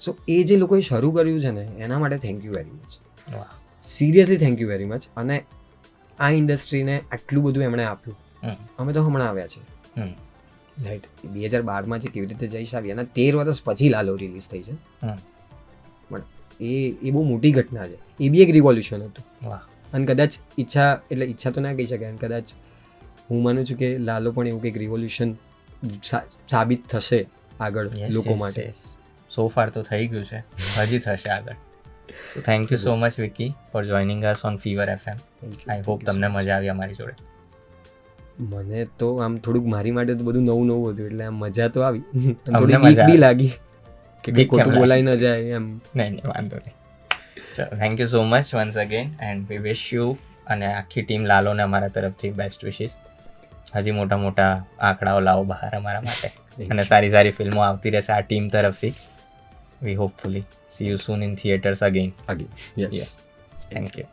સો એ જે લોકોએ શરૂ કર્યું છે ને, એના માટે thank you very much. Seriously thank you very much. અને આ ઇન્ડસ્ટ્રીને આટલું બધું એમણે આપ્યું. અમે તો હમણાં આવ્યા છે, રાઈટ. 2012માં જે કેવી રીતે જઈશ આવી, અને 13 વર્ષ પછી લાલો રિલીઝ થઈ છે. પણ એ બહુ મોટી ઘટના છે. એ બી એક રિવોલ્યુશન હતું. અને કદાચ ઈચ્છા તો ના કહી શકાય, અને કદાચ હું માનું છું કે લાલો પણ એવું કંઈક રિવોલ્યુશન સાબિત થશે આગળ લોકો માટે. સો ફાર તો થઈ ગયું છે, હજી થશે આગળ. So thank you so much Vicky four joining us on fever FM. I hope તમને મજા આવી અમારી જોડે. મને તો આમ થોડુંક મારી માટે તો બધું નવું હતું, એટલે આમ મજા તો આવી, થોડી બીક બી લાગી કે કંઈ ખોટું બોલાઈ ન જાય એમ. નહીં, વાંધો નહીં. ચલો, thank you so much once again, and we wish you અને આખી ટીમ લાલોને અમારા તરફથી બેસ્ટ વિશિસ. હજી મોટા આંકડાઓ લાવો બહાર અમારા માટે, અને સારી સારી ફિલ્મો આવતી રહેશે આ ટીમ તરફથી. We hopefully see you soon in theatres again. Yes, thank you.